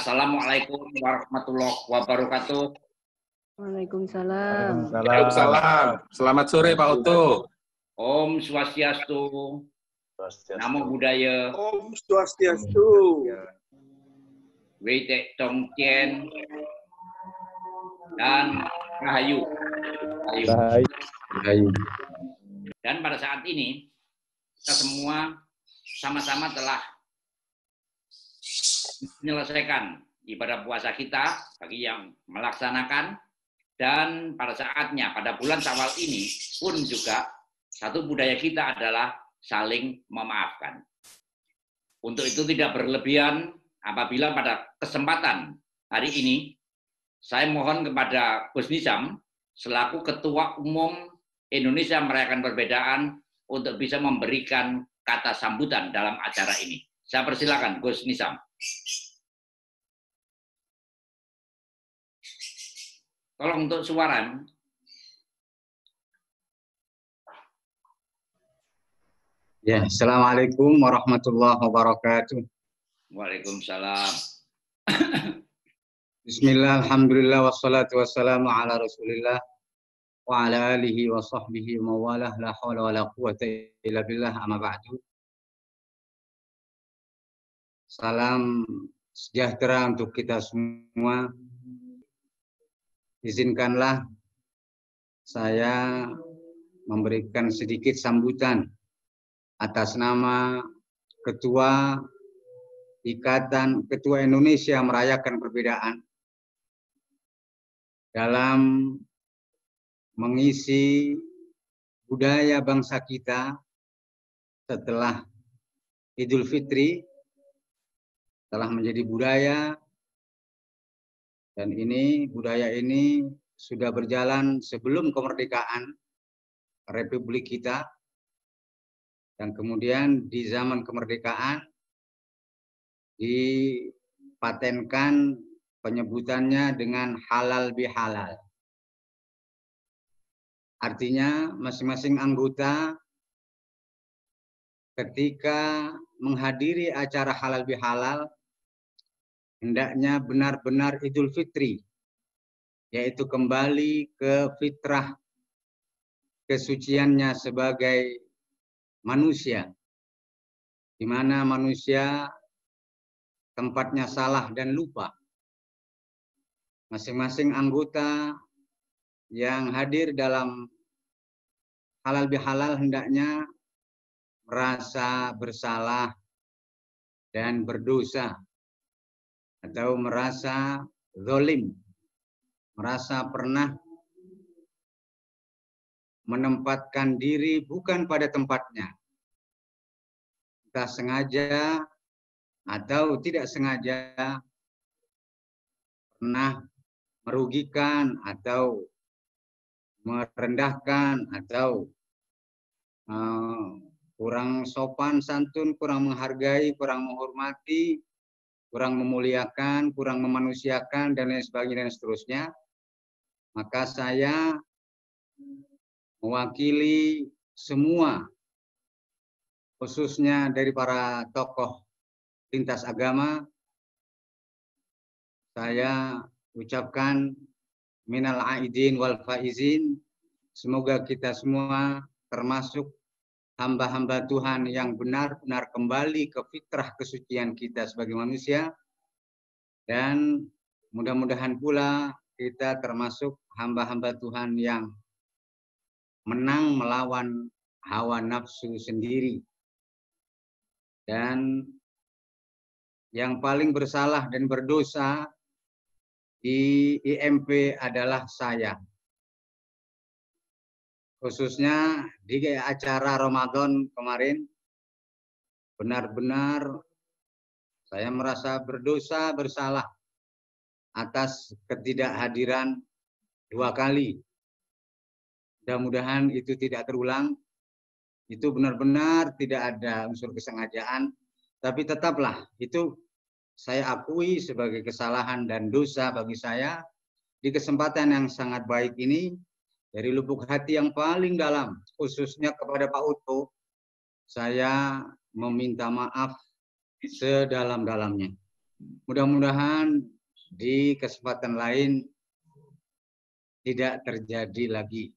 Assalamualaikum warahmatullahi wabarakatuh. Waalaikumsalam. Waalaikumsalam. Selamat sore Pak Oto. Om Swastiastu. Namo Buddhaya. Om Swastiastu. Wei Tong Tien. Dan Rahayu. Rahayu. Dan pada saat ini kita semua sama-sama telah menyelesaikan ibadah puasa kita bagi yang melaksanakan, dan pada saatnya pada bulan Syawal ini pun juga satu budaya kita adalah saling memaafkan. Untuk itu tidak berlebihan apabila pada kesempatan hari ini saya mohon kepada Gus Nizam selaku Ketua Umum Indonesia Merayakan Perbedaan untuk bisa memberikan kata sambutan dalam acara ini. Saya persilakan Gus Nizam. Tolong untuk suara. Ya, Assalamualaikum warahmatullahi wabarakatuh. Waalaikumsalam. Bismillah, alhamdulillah, wassalatu wassalamu ala rasulillah wa ala alihi wa sahbihi wa mawalah, la hawla wa la quwata illa billah, amma ba'du. Salam sejahtera untuk kita semua. Izinkanlah saya memberikan sedikit sambutan atas nama Ketua Ketua Indonesia Merayakan Perbedaan dalam mengisi budaya bangsa kita setelah Idul Fitri telah menjadi budaya, dan budaya ini sudah berjalan sebelum kemerdekaan Republik kita, dan kemudian di zaman kemerdekaan dipatenkan penyebutannya dengan halal bihalal. Artinya masing-masing anggota ketika menghadiri acara halal bihalal hendaknya benar-benar Idul Fitri, yaitu kembali ke fitrah kesuciannya sebagai manusia, di mana manusia tempatnya salah dan lupa. Masing-masing anggota yang hadir dalam halal bihalal hendaknya merasa bersalah dan berdosa, atau merasa zalim, merasa pernah menempatkan diri bukan pada tempatnya, entah sengaja atau tidak sengaja, pernah merugikan atau merendahkan atau kurang sopan santun, kurang menghargai, kurang menghormati, kurang memuliakan, kurang memanusiakan, dan lain sebagainya dan seterusnya. Maka saya mewakili semua, khususnya dari para tokoh lintas agama, saya ucapkan minal aidin wal faizin, semoga kita semua termasuk hamba-hamba Tuhan yang benar-benar kembali ke fitrah kesucian kita sebagai manusia, dan mudah-mudahan pula kita termasuk hamba-hamba Tuhan yang menang melawan hawa nafsu sendiri. Dan yang paling bersalah dan berdosa di IMP adalah saya. Khususnya di acara Ramadan kemarin, benar-benar saya merasa berdosa, bersalah atas ketidakhadiran 2 kali. Mudah-mudahan itu tidak terulang. Itu benar-benar tidak ada unsur kesengajaan, tapi tetaplah itu saya akui sebagai kesalahan dan dosa bagi saya. Di kesempatan yang sangat baik ini, dari lubuk hati yang paling dalam, khususnya kepada Pak Oto, saya meminta maaf sedalam-dalamnya. Mudah-mudahan di kesempatan lain tidak terjadi lagi.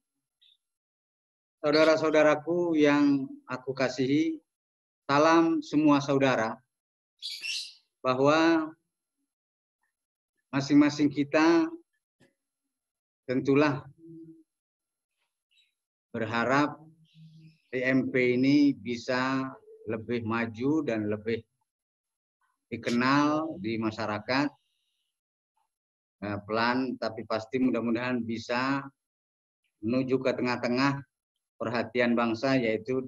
Saudara-saudaraku yang aku kasihi, salam semua saudara, bahwa masing-masing kita tentulah berharap TMP ini bisa lebih maju dan lebih dikenal di masyarakat. Pelan tapi pasti mudah-mudahan bisa menuju ke tengah-tengah perhatian bangsa, yaitu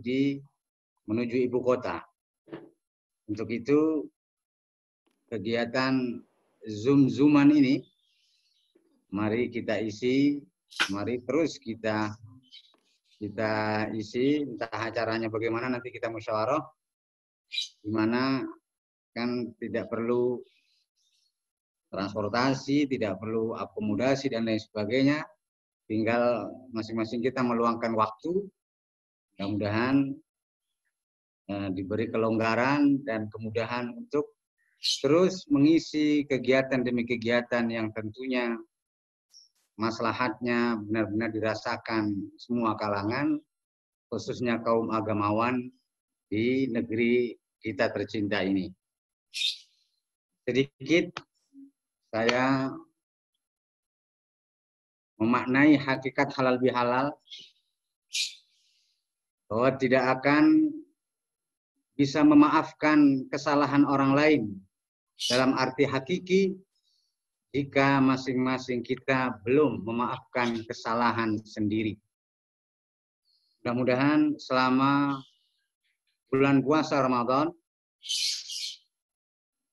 menuju ibu kota. Untuk itu kegiatan Zoom-Zooman ini mari kita isi, mari terus kita isi, entah acaranya bagaimana nanti kita musyawarah, di mana kan tidak perlu transportasi, tidak perlu akomodasi dan lain sebagainya, tinggal masing-masing kita meluangkan waktu, mudah-mudahan diberi kelonggaran dan kemudahan untuk terus mengisi kegiatan demi kegiatan yang tentunya maslahatnya benar-benar dirasakan semua kalangan, khususnya kaum agamawan di negeri kita tercinta ini. Sedikit saya memaknai hakikat halal bihalal, bahwa tidak akan bisa memaafkan kesalahan orang lain dalam arti hakiki jika masing-masing kita belum memaafkan kesalahan sendiri. Mudah-mudahan selama bulan puasa Ramadan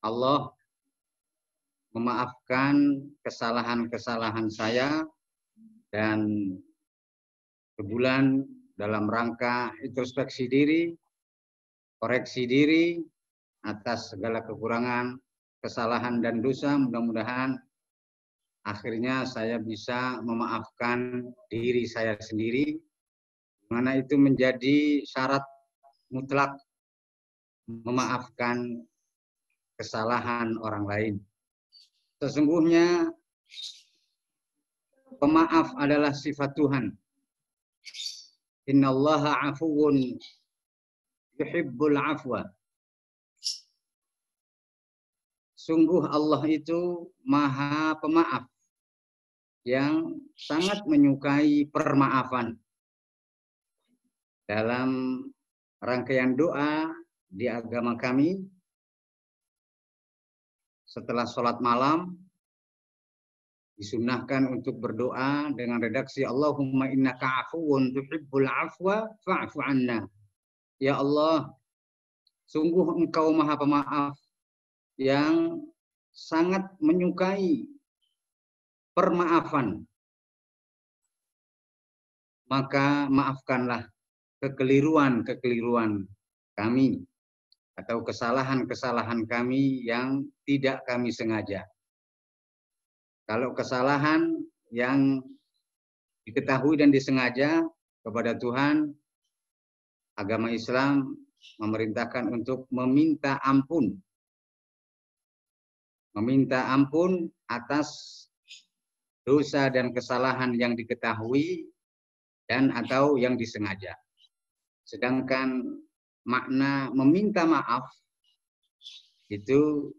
Allah memaafkan kesalahan-kesalahan saya dan sebulan dalam rangka introspeksi diri, koreksi diri atas segala kekurangan, kesalahan dan dosa. Mudah-mudahan akhirnya saya bisa memaafkan diri saya sendiri, mana itu menjadi syarat mutlak memaafkan kesalahan orang lain. Sesungguhnya pemaaf adalah sifat Tuhan. Innallaha afuwun yuhibbul afwa. Sungguh Allah itu maha pemaaf yang sangat menyukai permaafan. Dalam rangkaian doa di agama kami, setelah sholat malam, disunnahkan untuk berdoa dengan redaksi Allahumma innaka afuwun tuhibbul afwa fa'fu anna. Ya Allah, sungguh Engkau maha pemaaf yang sangat menyukai permaafan. Maka maafkanlah kekeliruan-kekeliruan kami atau kesalahan-kesalahan kami yang tidak kami sengaja. Kalau kesalahan yang diketahui dan disengaja, kepada Tuhan, agama Islam memerintahkan untuk meminta ampun. Meminta ampun atas dosa dan kesalahan yang diketahui dan atau yang disengaja. Sedangkan makna meminta maaf itu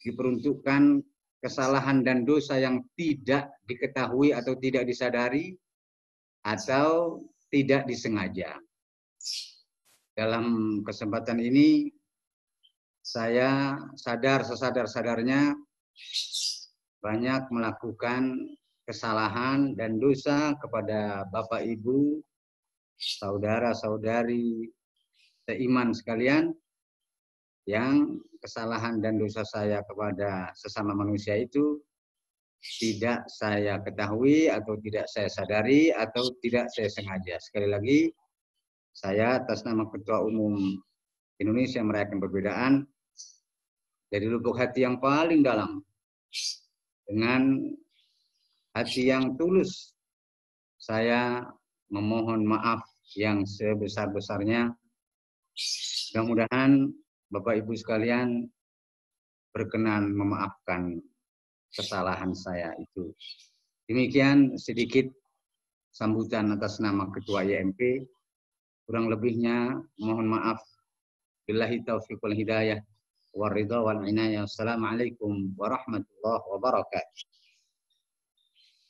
diperuntukkan kesalahan dan dosa yang tidak diketahui atau tidak disadari atau tidak disengaja. Dalam kesempatan ini saya sadar sesadar-sadarnya banyak melakukan kesalahan dan dosa kepada Bapak Ibu, saudara-saudari seiman sekalian, yang kesalahan dan dosa saya kepada sesama manusia itu tidak saya ketahui atau tidak saya sadari atau tidak saya sengaja. Sekali lagi, saya atas nama Ketua Umum Indonesia Merayakan Perbedaan, dari lubuk hati yang paling dalam, dengan hati yang tulus, saya memohon maaf yang sebesar-besarnya. Mudah-mudahan Bapak Ibu sekalian berkenan memaafkan kesalahan saya itu. Demikian sedikit sambutan atas nama Ketua YMP. Kurang lebihnya mohon maaf. Billahi taufiq wal hidayah. Waridha wal inayah. Assalamualaikum warahmatullahi wabarakatuh.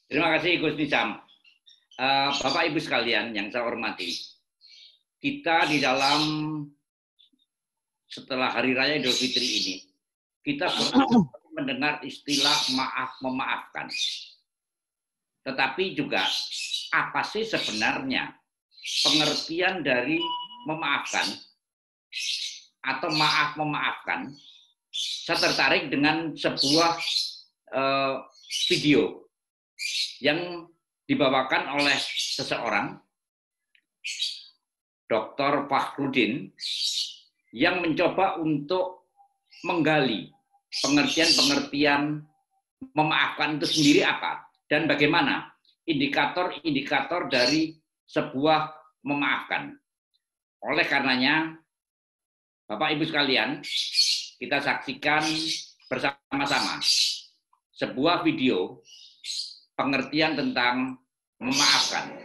Terima kasih Gus Nizam. Bapak Ibu sekalian yang saya hormati, kita di dalam setelah Hari Raya Idul Fitri ini, kita mendengar istilah maaf memaafkan. Tetapi juga apa sih sebenarnya pengertian dari memaafkan atau maaf memaafkan? Saya tertarik dengan sebuah video yang dibawakan oleh seseorang, Dr. Fakhrudin, yang mencoba untuk menggali pengertian-pengertian memaafkan itu sendiri apa dan bagaimana indikator-indikator dari sebuah memaafkan. Oleh karenanya, Bapak Ibu sekalian, kita saksikan bersama-sama sebuah video pengertian tentang memaafkan.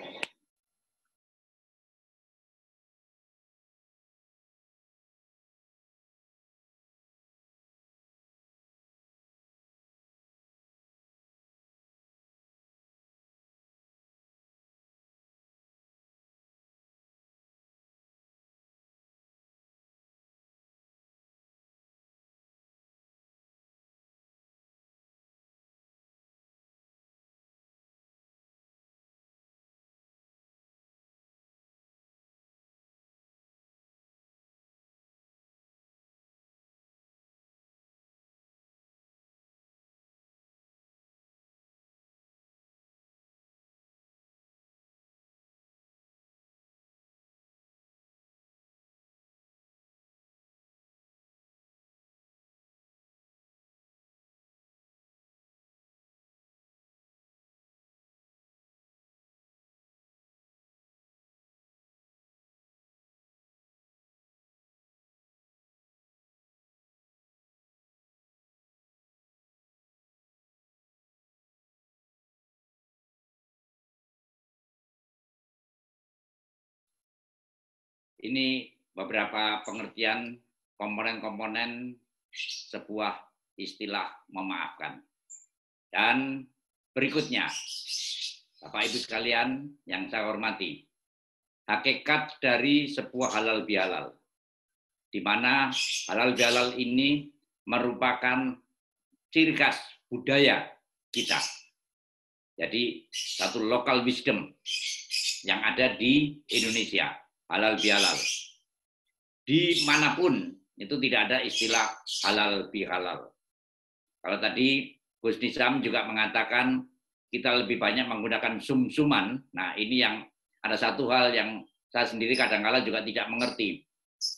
Ini beberapa pengertian komponen-komponen sebuah istilah memaafkan. Dan berikutnya, Bapak Ibu sekalian yang saya hormati, hakikat dari sebuah halal bihalal, di mana halal bihalal ini merupakan ciri khas budaya kita. Jadi satu local wisdom yang ada di Indonesia, halal bihalal. Dimanapun itu tidak ada istilah halal bihalal. Kalau tadi Gus Nizam juga mengatakan kita lebih banyak menggunakan sum-suman. Nah ini yang ada satu hal yang saya sendiri kadang-kala juga tidak mengerti.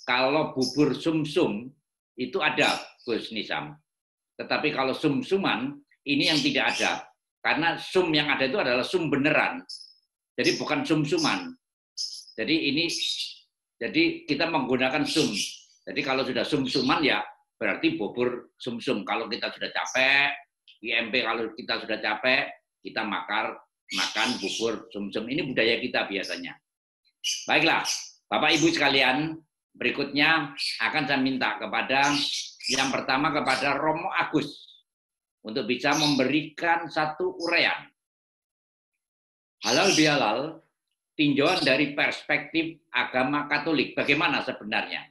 Kalau bubur sum-sum itu ada Gus Nizam. Tetapi kalau sum-suman ini yang tidak ada. Karena sum yang ada itu adalah sum beneran. Jadi bukan sum-suman. Jadi kita menggunakan sum. Jadi kalau sudah sum-suman ya berarti bubur sum-sum. Kalau kita sudah capek, IMP kalau kita sudah capek, kita makan bubur sum-sum. Ini budaya kita biasanya. Baiklah, Bapak Ibu sekalian, berikutnya akan saya minta kepada yang pertama kepada Romo Agus untuk bisa memberikan satu uraian. Halal bihalal tinjauan dari perspektif agama Katolik. Bagaimana sebenarnya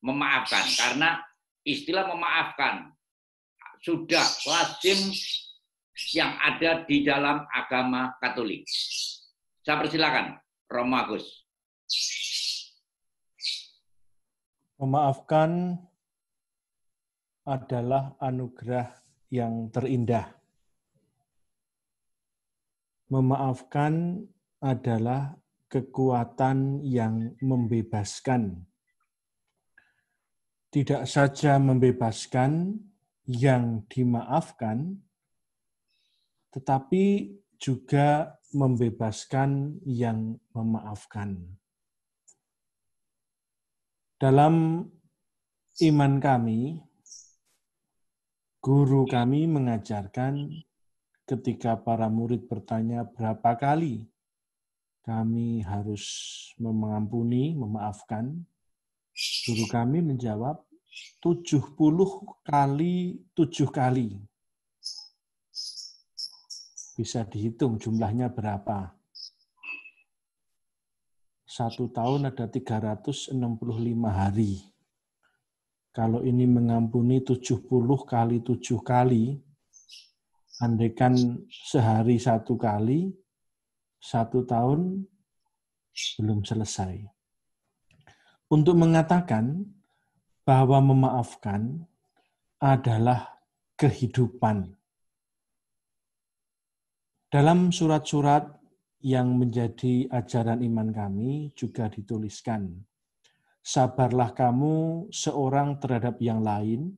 memaafkan? Karena istilah memaafkan sudah lazim yang ada di dalam agama Katolik. Saya persilakan, Romo Agus. Memaafkan adalah anugerah yang terindah. Memaafkan adalah kekuatan yang membebaskan. Tidak saja membebaskan yang dimaafkan, tetapi juga membebaskan yang memaafkan. Dalam iman kami, Guru kami mengajarkan ketika para murid bertanya berapa kali kami harus mengampuni, memaafkan, guru kami menjawab 70 kali 7 kali. Bisa dihitung jumlahnya berapa. 1 tahun ada 365 hari. Kalau ini mengampuni 70 kali 7 kali, andaikan sehari 1 kali, 1 tahun belum selesai. Untuk mengatakan bahwa memaafkan adalah kehidupan. Dalam surat-surat yang menjadi ajaran iman kami juga dituliskan, sabarlah kamu seorang terhadap yang lain,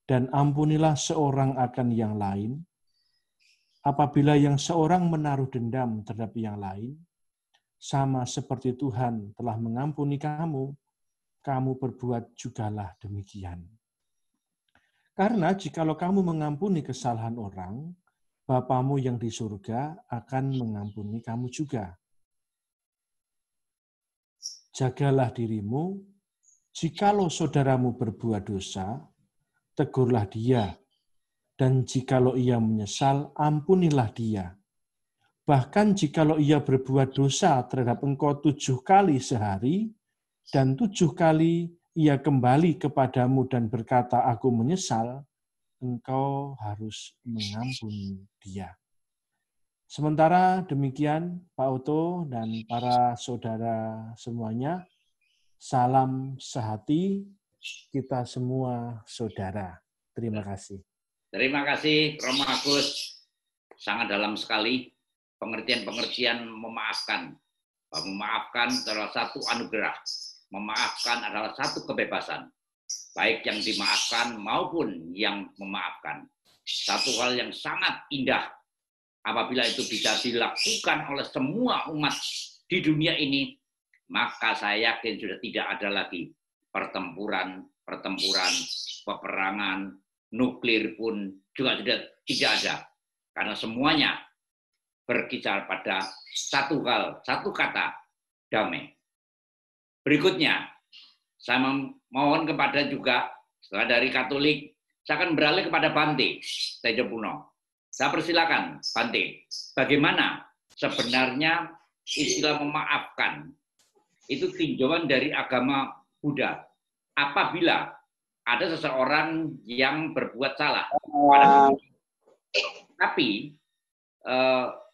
dan ampunilah seorang akan yang lain. Apabila yang seorang menaruh dendam terhadap yang lain, sama seperti Tuhan telah mengampuni kamu, kamu berbuat jugalah demikian. Karena jikalau kamu mengampuni kesalahan orang, Bapamu yang di surga akan mengampuni kamu juga. Jagalah dirimu, jikalau saudaramu berbuat dosa, tegurlah dia, dan jikalau ia menyesal, ampunilah dia. Bahkan jikalau ia berbuat dosa terhadap engkau 7 kali sehari, dan 7 kali ia kembali kepadamu dan berkata, aku menyesal, engkau harus mengampuni dia. Sementara demikian, Pak Oto dan para saudara semuanya, salam sehati, kita semua saudara. Terima kasih. Terima kasih, Romo Agus. Sangat dalam sekali pengertian-pengertian memaafkan. Memaafkan adalah satu anugerah. Memaafkan adalah satu kebebasan. Baik yang dimaafkan maupun yang memaafkan. Satu hal yang sangat indah apabila itu bisa dilakukan oleh semua umat di dunia ini, maka saya yakin sudah tidak ada lagi pertempuran, peperangan, nuklir pun juga sudah tidak ada. Karena semuanya berkisar pada satu hal, satu kata, damai. Berikutnya, saya mohon kepada juga, setelah dari Katolik, saya akan beralih kepada Bante Tejo Puno. Saya persilakan, Bante, bagaimana sebenarnya istilah memaafkan itu tinjauan dari agama Buddha. Apabila ada seseorang yang berbuat salah, tapi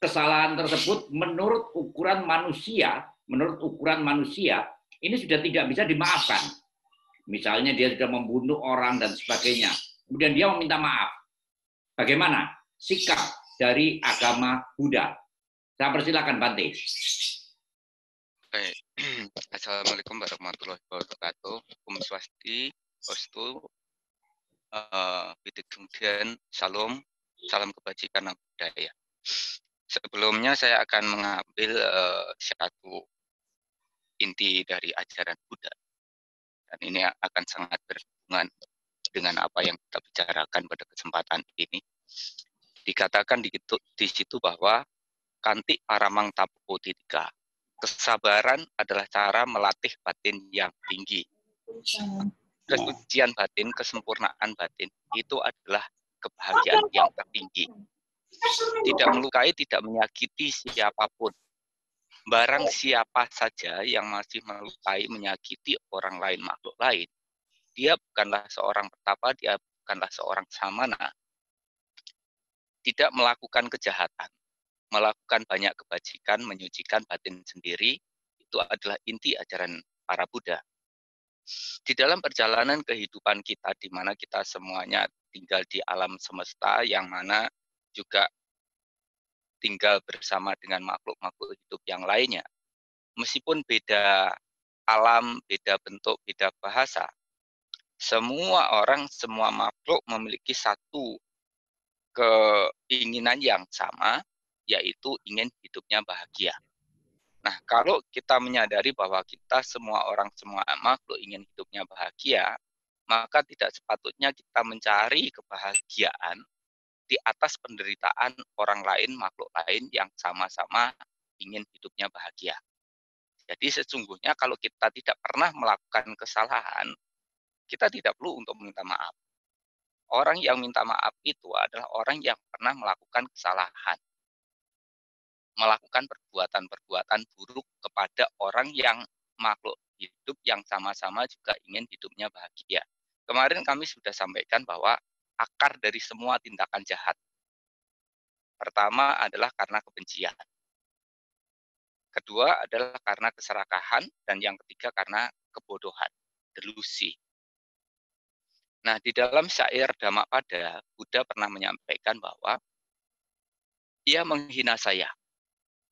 kesalahan tersebut menurut ukuran manusia ini sudah tidak bisa dimaafkan. Misalnya dia sudah membunuh orang dan sebagainya, kemudian dia meminta maaf. Bagaimana sikap dari agama Buddha? Saya persilakan, Bante. Assalamualaikum warahmatullahi wabarakatuh. Om Swasti, Ostu, Bidikdungdian, Salam, salam kebajikan budaya. Sebelumnya saya akan mengambil satu inti dari ajaran Buddha. Dan ini akan sangat berhubungan dengan apa yang kita bicarakan pada kesempatan ini. Dikatakan di situ bahwa kanti paramang tapo titika. Kesabaran adalah cara melatih batin yang tinggi. Kesucian batin, kesempurnaan batin, itu adalah kebahagiaan yang tertinggi. Tidak melukai, tidak menyakiti siapapun. Barang siapa saja yang masih melukai, menyakiti orang lain, makhluk lain, dia bukanlah seorang pertapa, dia bukanlah seorang samana. Tidak melakukan kejahatan, melakukan banyak kebajikan, menyucikan batin sendiri, itu adalah inti ajaran para Buddha. Di dalam perjalanan kehidupan kita, di mana kita semuanya tinggal di alam semesta, yang mana juga tinggal bersama dengan makhluk-makhluk hidup yang lainnya. Meskipun beda alam, beda bentuk, beda bahasa, semua orang, semua makhluk memiliki satu keinginan yang sama, yaitu ingin hidupnya bahagia. Nah, kalau kita menyadari bahwa kita semua orang, semua makhluk ingin hidupnya bahagia, maka tidak sepatutnya kita mencari kebahagiaan di atas penderitaan orang lain, makhluk lain yang sama-sama ingin hidupnya bahagia. Jadi sesungguhnya kalau kita tidak pernah melakukan kesalahan, kita tidak perlu untuk minta maaf. Orang yang minta maaf itu adalah orang yang pernah melakukan kesalahan, melakukan perbuatan-perbuatan buruk kepada orang yang makhluk hidup yang sama-sama juga ingin hidupnya bahagia. Kemarin kami sudah sampaikan bahwa akar dari semua tindakan jahat pertama adalah karena kebencian. Kedua adalah karena keserakahan, dan yang ketiga karena kebodohan, delusi. Nah, di dalam syair Dhammapada, Buddha pernah menyampaikan bahwa ia menghina saya,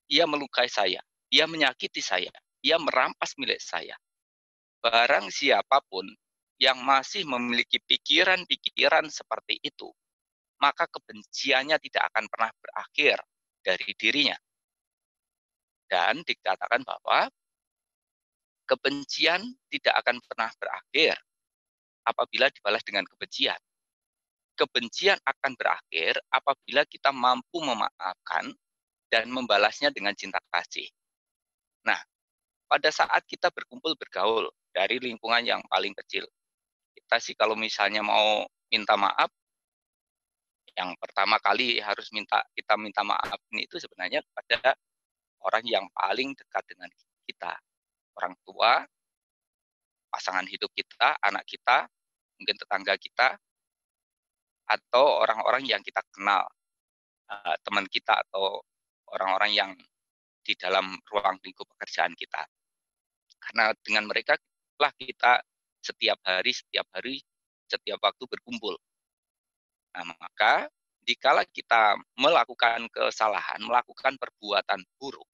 ia melukai saya, ia menyakiti saya, ia merampas milik saya. Barang siapapun yang masih memiliki pikiran-pikiran seperti itu, maka kebenciannya tidak akan pernah berakhir dari dirinya. Dan dikatakan bahwa kebencian tidak akan pernah berakhir apabila dibalas dengan kebencian. Kebencian akan berakhir apabila kita mampu memaafkan dan membalasnya dengan cinta kasih. Nah, pada saat kita berkumpul bergaul dari lingkungan yang paling kecil, kita sih kalau misalnya mau minta maaf, yang pertama kali harus kita minta maaf ini itu sebenarnya kepada orang yang paling dekat dengan kita. Orang tua, pasangan hidup kita, anak kita, mungkin tetangga kita, atau orang-orang yang kita kenal, teman kita atau orang-orang yang di dalam ruang lingkup pekerjaan kita. Karena dengan mereka lah kita setiap hari, setiap waktu berkumpul. Nah, maka dikala kita melakukan kesalahan, melakukan perbuatan buruk,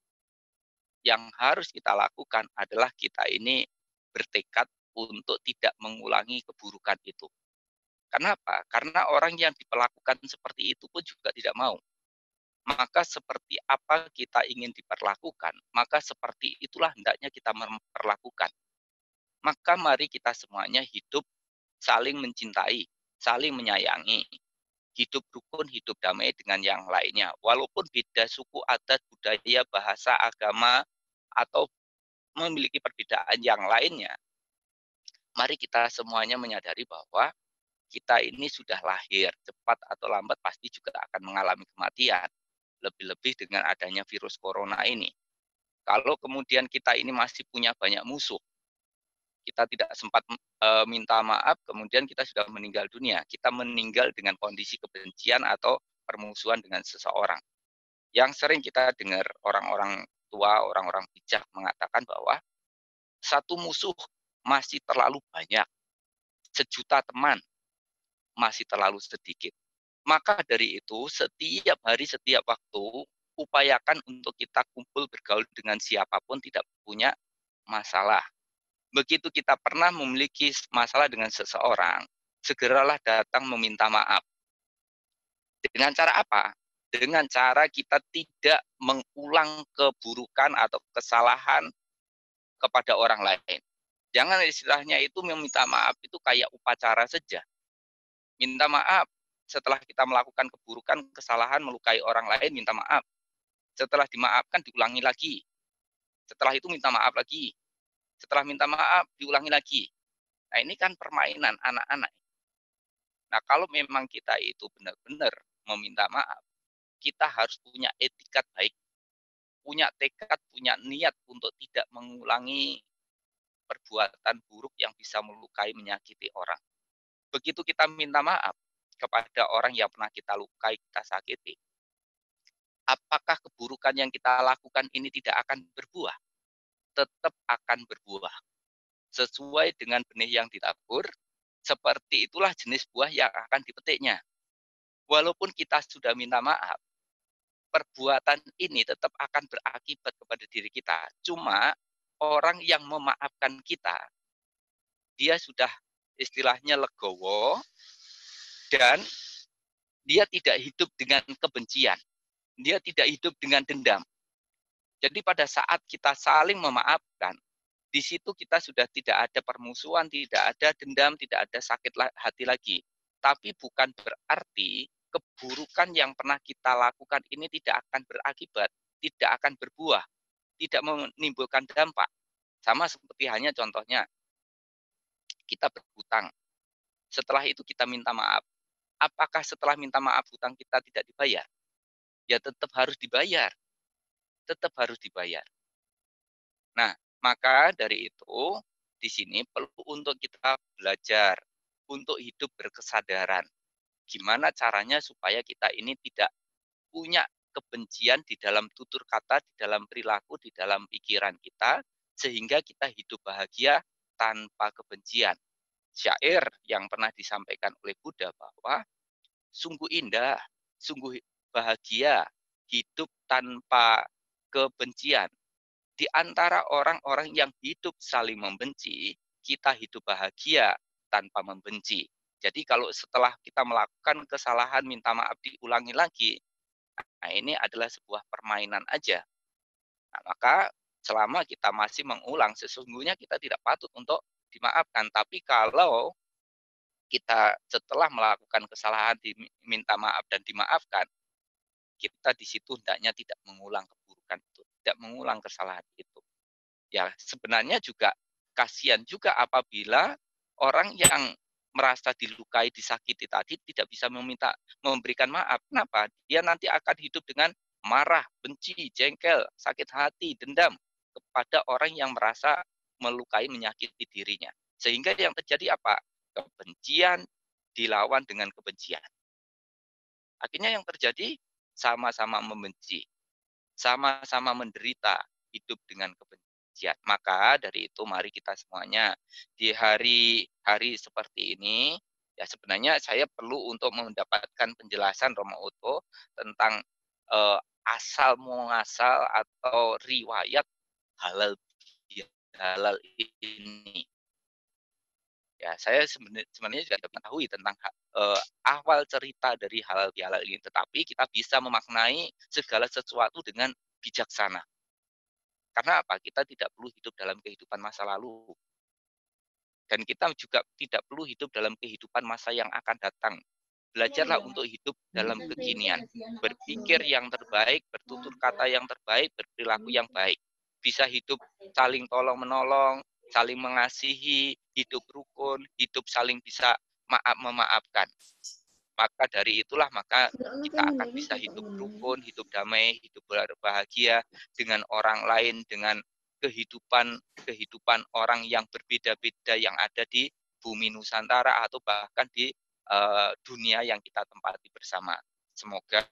yang harus kita lakukan adalah kita ini bertekad untuk tidak mengulangi keburukan itu. Kenapa? Karena orang yang diperlakukan seperti itu pun juga tidak mau. Maka seperti apa kita ingin diperlakukan, maka seperti itulah hendaknya kita memperlakukan. Maka mari kita semuanya hidup saling mencintai, saling menyayangi, hidup rukun, hidup damai dengan yang lainnya. Walaupun beda suku, adat, budaya, bahasa, agama, atau memiliki perbedaan yang lainnya, mari kita semuanya menyadari bahwa kita ini sudah lahir, cepat atau lambat pasti juga akan mengalami kematian. Lebih-lebih dengan adanya virus corona ini. Kalau kemudian kita ini masih punya banyak musuh, kita tidak sempat minta maaf, kemudian kita sudah meninggal dunia. Kita meninggal dengan kondisi kebencian atau permusuhan dengan seseorang. Yang sering kita dengar orang-orang tua, orang-orang bijak mengatakan bahwa satu musuh masih terlalu banyak, sejuta teman masih terlalu sedikit. Maka dari itu, setiap hari, setiap waktu, upayakan untuk kita kumpul bergaul dengan siapapun, tidak punya masalah. Begitu kita pernah memiliki masalah dengan seseorang, segeralah datang meminta maaf. Dengan cara apa? Dengan cara kita tidak mengulang keburukan atau kesalahan kepada orang lain. Jangan istilahnya itu meminta maaf itu kayak upacara saja. Minta maaf setelah kita melakukan keburukan, kesalahan, melukai orang lain, minta maaf. Setelah dimaafkan, diulangi lagi. Setelah itu minta maaf lagi. Setelah minta maaf, diulangi lagi. Nah, ini kan permainan anak-anak. Nah, kalau memang kita itu benar-benar meminta maaf, kita harus punya etikat baik, punya tekad, punya niat untuk tidak mengulangi perbuatan buruk yang bisa melukai, menyakiti orang. Begitu kita minta maaf kepada orang yang pernah kita lukai, kita sakiti, apakah keburukan yang kita lakukan ini tidak akan berbuah? Tetap akan berbuah. Sesuai dengan benih yang ditabur, seperti itulah jenis buah yang akan dipetiknya. Walaupun kita sudah minta maaf, perbuatan ini tetap akan berakibat kepada diri kita. Cuma orang yang memaafkan kita, dia sudah istilahnya legowo, dan dia tidak hidup dengan kebencian. Dia tidak hidup dengan dendam. Jadi pada saat kita saling memaafkan, Di situ kita sudah tidak ada permusuhan, tidak ada dendam, tidak ada sakit hati lagi. Tapi bukan berarti keburukan yang pernah kita lakukan ini tidak akan berakibat, tidak akan berbuah, tidak menimbulkan dampak. Sama seperti hanya contohnya, kita berhutang. Setelah itu kita minta maaf. Apakah setelah minta maaf hutang kita tidak dibayar? Ya tetap harus dibayar. Tetap harus dibayar. Nah, maka dari itu, di sini perlu untuk kita belajar, untuk hidup berkesadaran. Gimana caranya supaya kita ini tidak punya kebencian di dalam tutur kata, di dalam perilaku, di dalam pikiran kita, sehingga kita hidup bahagia tanpa kebencian. Syair yang pernah disampaikan oleh Buddha bahwa sungguh indah, sungguh bahagia hidup tanpa kebencian. Di antara orang-orang yang hidup saling membenci, kita hidup bahagia tanpa membenci. Jadi kalau setelah kita melakukan kesalahan, minta maaf diulangi lagi, nah ini adalah sebuah permainan aja. Nah, maka selama kita masih mengulang, sesungguhnya kita tidak patut untuk dimaafkan. Tapi kalau kita setelah melakukan kesalahan diminta maaf dan dimaafkan, kita di situ hendaknya tidak mengulang keburukan itu, tidak mengulang kesalahan itu. Ya sebenarnya juga kasihan juga apabila orang yang merasa dilukai, disakiti tadi tidak bisa memberikan maaf. Kenapa? Dia nanti akan hidup dengan marah, benci, jengkel, sakit hati, dendam kepada orang yang merasa melukai, menyakiti dirinya. Sehingga yang terjadi apa? Kebencian dilawan dengan kebencian. Akhirnya yang terjadi sama-sama membenci, sama-sama menderita, hidup dengan kebencian. Maka dari itu mari kita semuanya di hari-hari seperti ini, ya sebenarnya saya perlu untuk mendapatkan penjelasan Romo Otto tentang asal muasal atau riwayat halal ini. Ya, saya sebenarnya juga tidak mengetahui tentang awal cerita dari halal bihalal ini, tetapi kita bisa memaknai segala sesuatu dengan bijaksana. Karena apa? Kita tidak perlu hidup dalam kehidupan masa lalu. Dan kita juga tidak perlu hidup dalam kehidupan masa yang akan datang. Belajarlah untuk hidup dalam kekinian. Berpikir yang terbaik, bertutur kata yang terbaik, berperilaku yang baik. Bisa hidup saling tolong-menolong, saling mengasihi, hidup rukun, hidup saling bisa memaafkan. Maka dari itulah maka kita akan bisa hidup rukun, hidup damai, hidup berbahagia dengan orang lain, dengan kehidupan orang yang berbeda-beda yang ada di bumi Nusantara atau bahkan di dunia yang kita tempati bersama. Semoga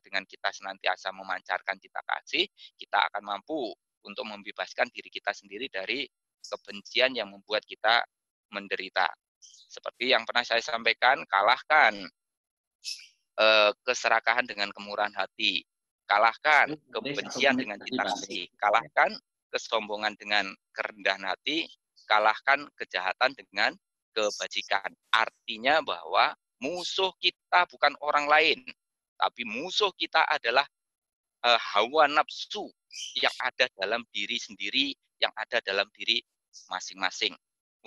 dengan kita senantiasa memancarkan cita kasih, kita akan mampu untuk membebaskan diri kita sendiri dari kebencian yang membuat kita menderita. Seperti yang pernah saya sampaikan, kalahkan keserakahan dengan kemurahan hati, kalahkan kebencian dengan cita kasih, kalahkan kesombongan dengan kerendahan hati, kalahkan kejahatan dengan kebajikan. Artinya bahwa musuh kita bukan orang lain, tapi musuh kita adalah hawa nafsu yang ada dalam diri sendiri, yang ada dalam diri masing-masing.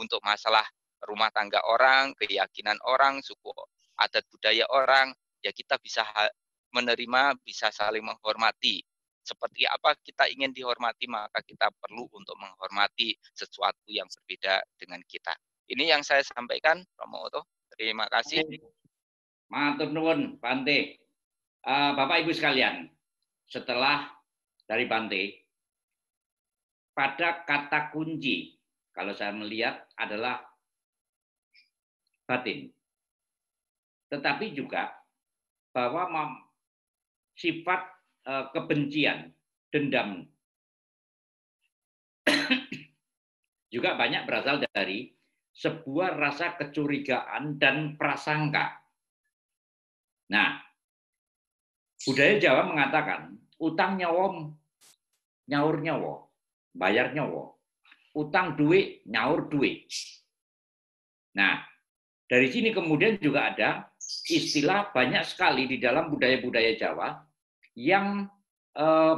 Untuk masalah rumah tangga orang, keyakinan orang, suku adat budaya orang, ya kita bisa menerima, bisa saling menghormati. Seperti apa kita ingin dihormati, maka kita perlu untuk menghormati sesuatu yang berbeda dengan kita. Ini yang saya sampaikan, Romo Otto. Terima kasih. Matur nuwun, Bante. Bapak Ibu sekalian, setelah dari Bante, pada kata kunci, kalau saya melihat adalah batin. Tetapi juga bahwa sifat kebencian, dendam juga banyak berasal dari sebuah rasa kecurigaan dan prasangka. Nah, budaya Jawa mengatakan utang nyawa nyaur nyawa, bayar nyawa. Utang duit nyaur duit. Nah, dari sini kemudian juga ada istilah banyak sekali di dalam budaya-budaya Jawa yang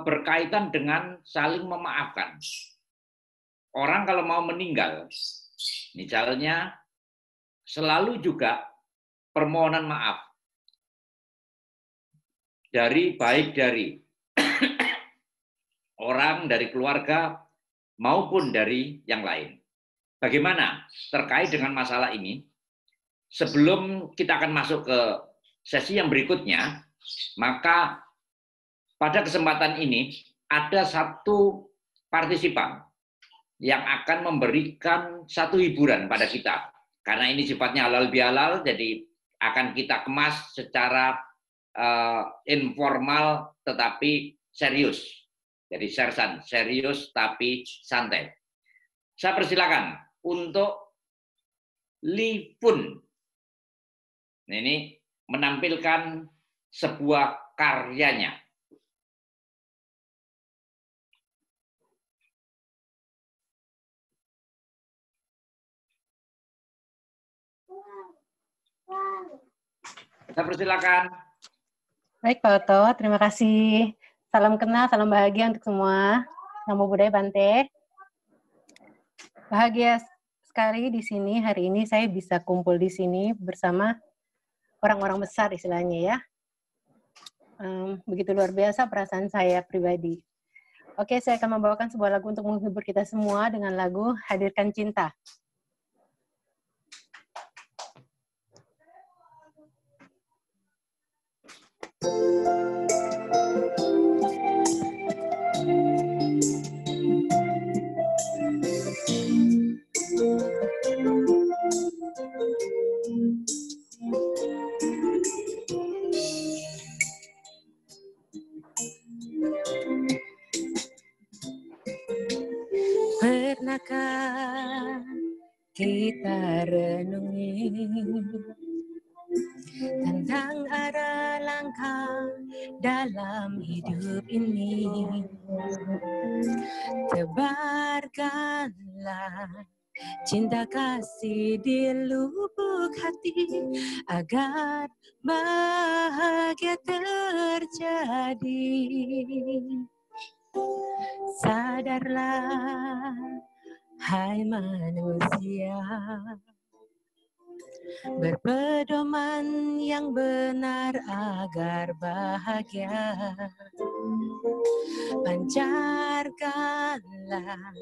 berkaitan dengan saling memaafkan. orang kalau mau meninggal, misalnya selalu juga permohonan maaf baik dari orang, dari keluarga, maupun dari yang lain. Bagaimana terkait dengan masalah ini? Sebelum kita akan masuk ke sesi yang berikutnya, maka pada kesempatan ini ada satu partisipan yang akan memberikan satu hiburan pada kita. Karena ini sifatnya halal bihalal, jadi akan kita kemas secara informal tetapi serius. Jadi sersan, serius tapi santai. Saya persilakan untuk Li Fun. Nah, ini menampilkan sebuah karyanya. Saya persilakan. Baik Pak Oto, terima kasih. Salam kenal, salam bahagia untuk semua. Namo Buddhaya Bante. Bahagia sekali di sini hari ini saya bisa kumpul di sini bersama orang-orang besar istilahnya ya. Begitu luar biasa perasaan saya pribadi. Oke, saya akan membawakan sebuah lagu untuk menghibur kita semua dengan lagu Hadirkan Cinta. Pernahkah kita renungi tentang arah langkah dalam hidup ini? Tebarkanlah cinta kasih di lubuk hati agar bahagia terjadi. Sadarlah, hai manusia, berpedoman yang benar agar bahagia. Pancarkanlah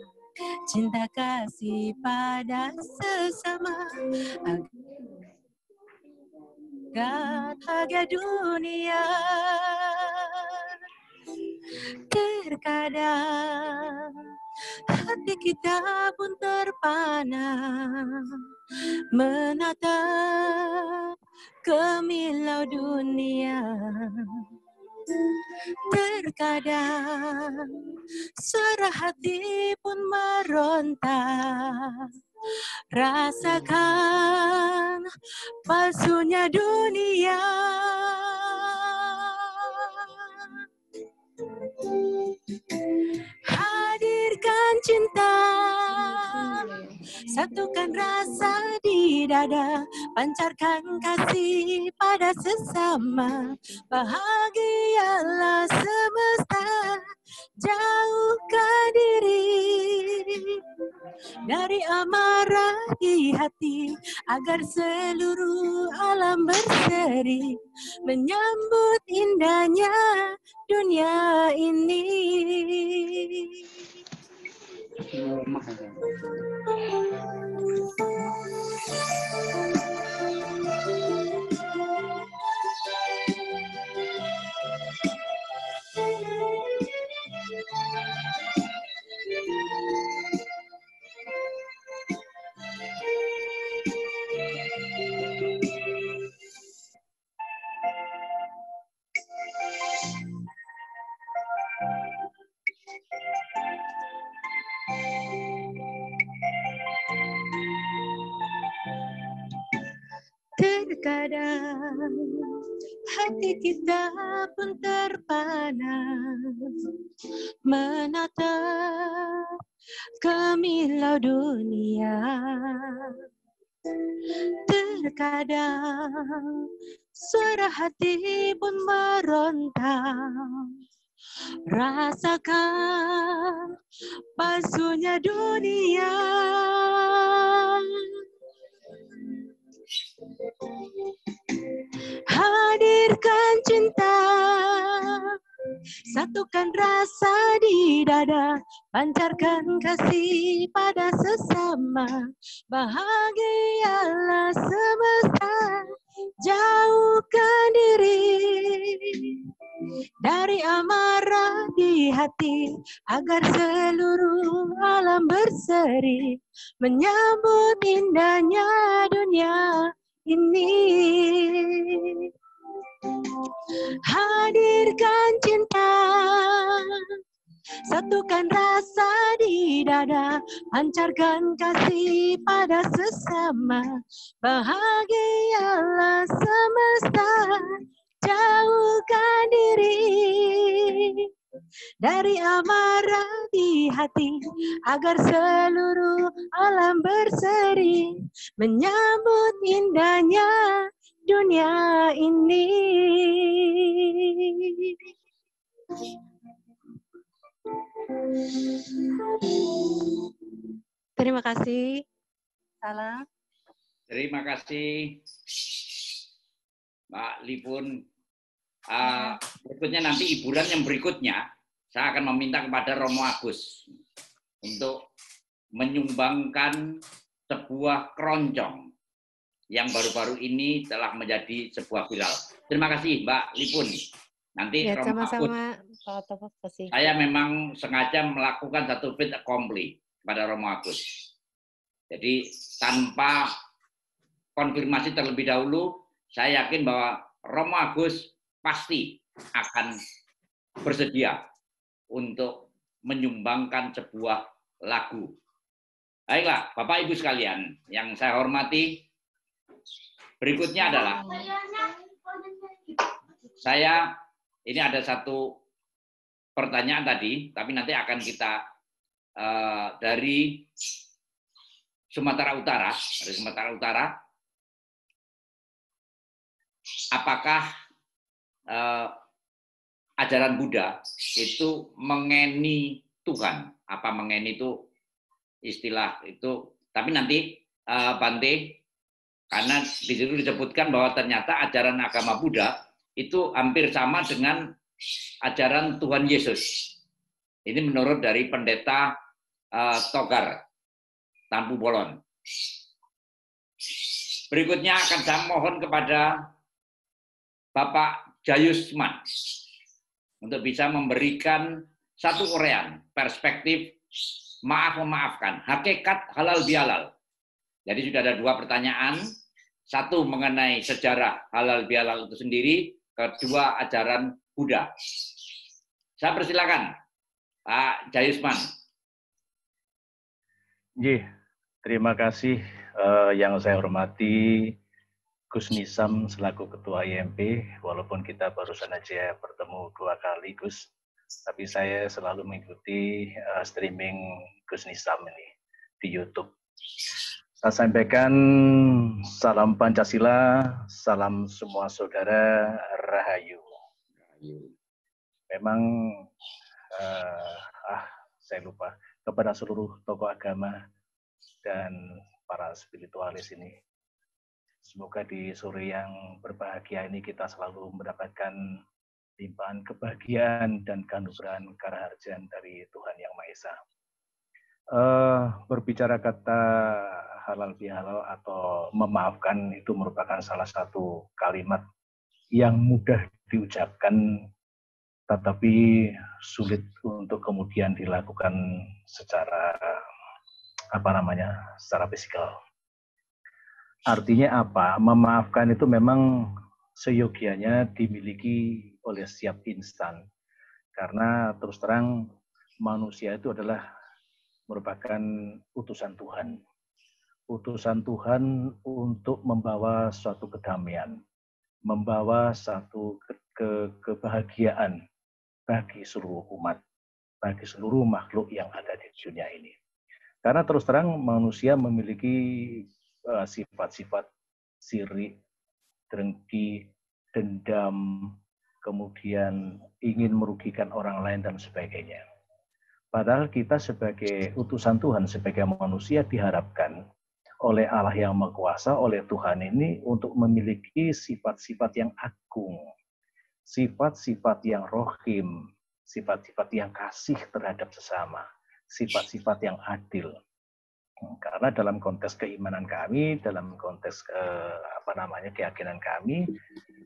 cinta kasih pada sesama agar bahagia dunia. Terkadang hati kita pun terpana menatap kemilau dunia. Terkadang suara hati pun meronta, rasakan palsunya dunia. Hadirkan cinta, satukan rasa di dada, pancarkan kasih pada sesama. Bahagialah semesta, jauhkan diri dari amarah di hati, agar seluruh alam berseri menyambut indahnya dunia ini. Terkadang hati kita pun terpana menatap kemilau dunia. Terkadang suara hati pun meronta, rasakan palsunya dunia. Hadirkan cinta, satukan rasa di dada, pancarkan kasih pada sesama, bahagialah semesta, jauhkan diri dari amarah di hati, agar seluruh alam berseri, menyambut indahnya dunia ini. Hadirkan cinta, satukan rasa di dada, pancarkan kasih pada sesama, bahagialah semesta, jauhkan diri dari amarah di hati, agar seluruh alam berseri, menyambut indahnya dunia ini. Terima kasih. Salam. Terima kasih, Mbak Lipun. Berikutnya nanti hiburan yang berikutnya, saya akan meminta kepada Romo Agus untuk menyumbangkan sebuah keroncong yang baru-baru ini telah menjadi sebuah viral. Terima kasih, Mbak Lipun. Nanti Ya, Romo sama-sama, Agus, Pak Oto. Kasih. saya memang sengaja melakukan satu fait accompli kepada Romo Agus. Jadi tanpa konfirmasi terlebih dahulu, saya yakin bahwa Romo Agus pasti akan bersedia untuk menyumbangkan sebuah lagu. Baiklah, Bapak Ibu sekalian yang saya hormati, berikutnya adalah ini ada satu pertanyaan tadi, tapi nanti akan kita dari Sumatera Utara, apakah ajaran Buddha itu mengeni Tuhan? Apa mengeni itu istilah itu? Tapi nanti Bante, karena di situ disebutkan bahwa ternyata ajaran agama Buddha itu hampir sama dengan ajaran Tuhan Yesus. Ini menurut dari pendeta Togar Tampu Bolon. Berikutnya akan saya mohon kepada Bapak Jayusman untuk bisa memberikan satu uraian perspektif memaafkan, hakikat halal bihalal. Jadi sudah ada dua pertanyaan, satu mengenai sejarah halal bihalal itu sendiri, kedua ajaran Buddha. Saya persilakan Pak Jayusman. Terima kasih yang saya hormati Gus Nisam selaku Ketua IMP, walaupun kita barusan aja bertemu 2 kali Gus, tapi saya selalu mengikuti streaming Gus Nisam ini di YouTube. Saya sampaikan salam Pancasila, salam semua saudara, Rahayu. Memang saya lupa, kepada seluruh tokoh agama dan para spiritualis ini. Semoga di sore yang berbahagia ini kita selalu mendapatkan limpahan kebahagiaan dan keanugerahan karaharjan dari Tuhan Yang Maha Esa. Berbicara kata halal bihalal atau memaafkan itu merupakan salah satu kalimat yang mudah diucapkan tetapi sulit untuk kemudian dilakukan secara secara fisikal. Artinya apa? Memaafkan itu memang seyogianya dimiliki oleh setiap insan. Karena terus terang manusia itu adalah merupakan utusan Tuhan. Utusan Tuhan untuk membawa suatu kedamaian, membawa satu kebahagiaan bagi seluruh umat, bagi seluruh makhluk yang ada di dunia ini. Karena terus terang manusia memiliki sifat-sifat sirik, dengki, dendam, kemudian ingin merugikan orang lain dan sebagainya. Padahal kita sebagai utusan Tuhan, sebagai manusia diharapkan oleh Allah yang Maha Kuasa, oleh Tuhan ini untuk memiliki sifat-sifat yang agung, sifat-sifat yang rohim, sifat-sifat yang kasih terhadap sesama, sifat-sifat yang adil. Karena dalam konteks keimanan kami, dalam konteks keyakinan kami,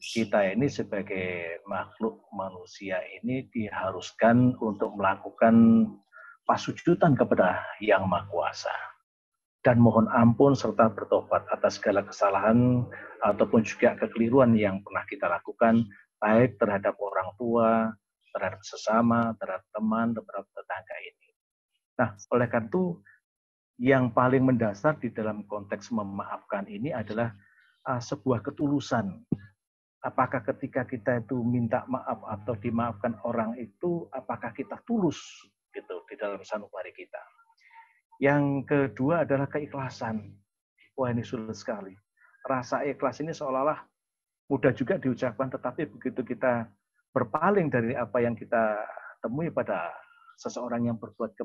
kita ini sebagai makhluk manusia ini diharuskan untuk melakukan pasujudan kepada Yang Maha Kuasa dan mohon ampun serta bertobat atas segala kesalahan ataupun juga kekeliruan yang pernah kita lakukan, baik terhadap orang tua, terhadap sesama, terhadap teman, terhadap tetangga ini. Nah, oleh karena itu, yang paling mendasar di dalam konteks memaafkan ini adalah sebuah ketulusan. Apakah ketika kita itu minta maaf atau dimaafkan orang itu, apakah kita tulus gitu di dalam sanubari kita. Yang kedua adalah keikhlasan. Wah, ini sulit sekali. Rasa ikhlas ini seolah-olah mudah juga diucapkan, tetapi begitu kita berpaling dari apa yang kita temui pada seseorang yang berbuat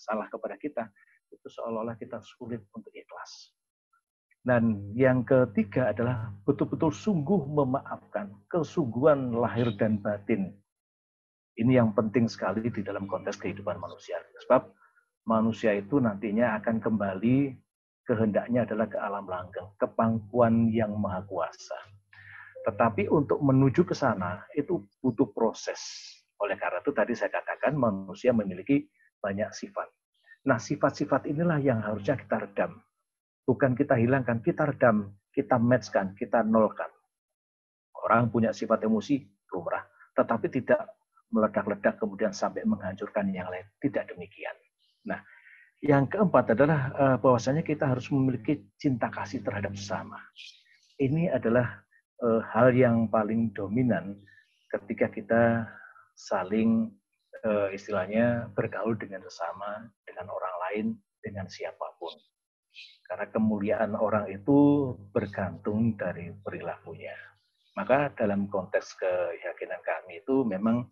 salah kepada kita, itu seolah-olah kita sulit untuk ikhlas. Dan yang ketiga adalah betul-betul sungguh memaafkan, kesungguhan lahir dan batin. Ini yang penting sekali di dalam konteks kehidupan manusia. Sebab manusia itu nantinya akan kembali, kehendaknya adalah ke alam langgeng, ke pangkuan Yang Maha Kuasa. Tetapi untuk menuju ke sana itu butuh proses. Oleh karena itu tadi saya katakan manusia memiliki banyak sifat. Nah, sifat-sifat inilah yang harusnya kita redam. Bukan kita hilangkan, kita redam, kita matchkan, kita nolkan. Orang punya sifat emosi, lumrah. Tetapi tidak meledak-ledak kemudian sampai menghancurkan yang lain. Tidak demikian. Nah, yang keempat adalah bahwasanya kita harus memiliki cinta kasih terhadap sesama. Ini adalah hal yang paling dominan ketika kita saling istilahnya bergaul dengan sesama, dengan orang lain, dengan siapapun. Karena kemuliaan orang itu bergantung dari perilakunya. Maka dalam konteks keyakinan kami itu memang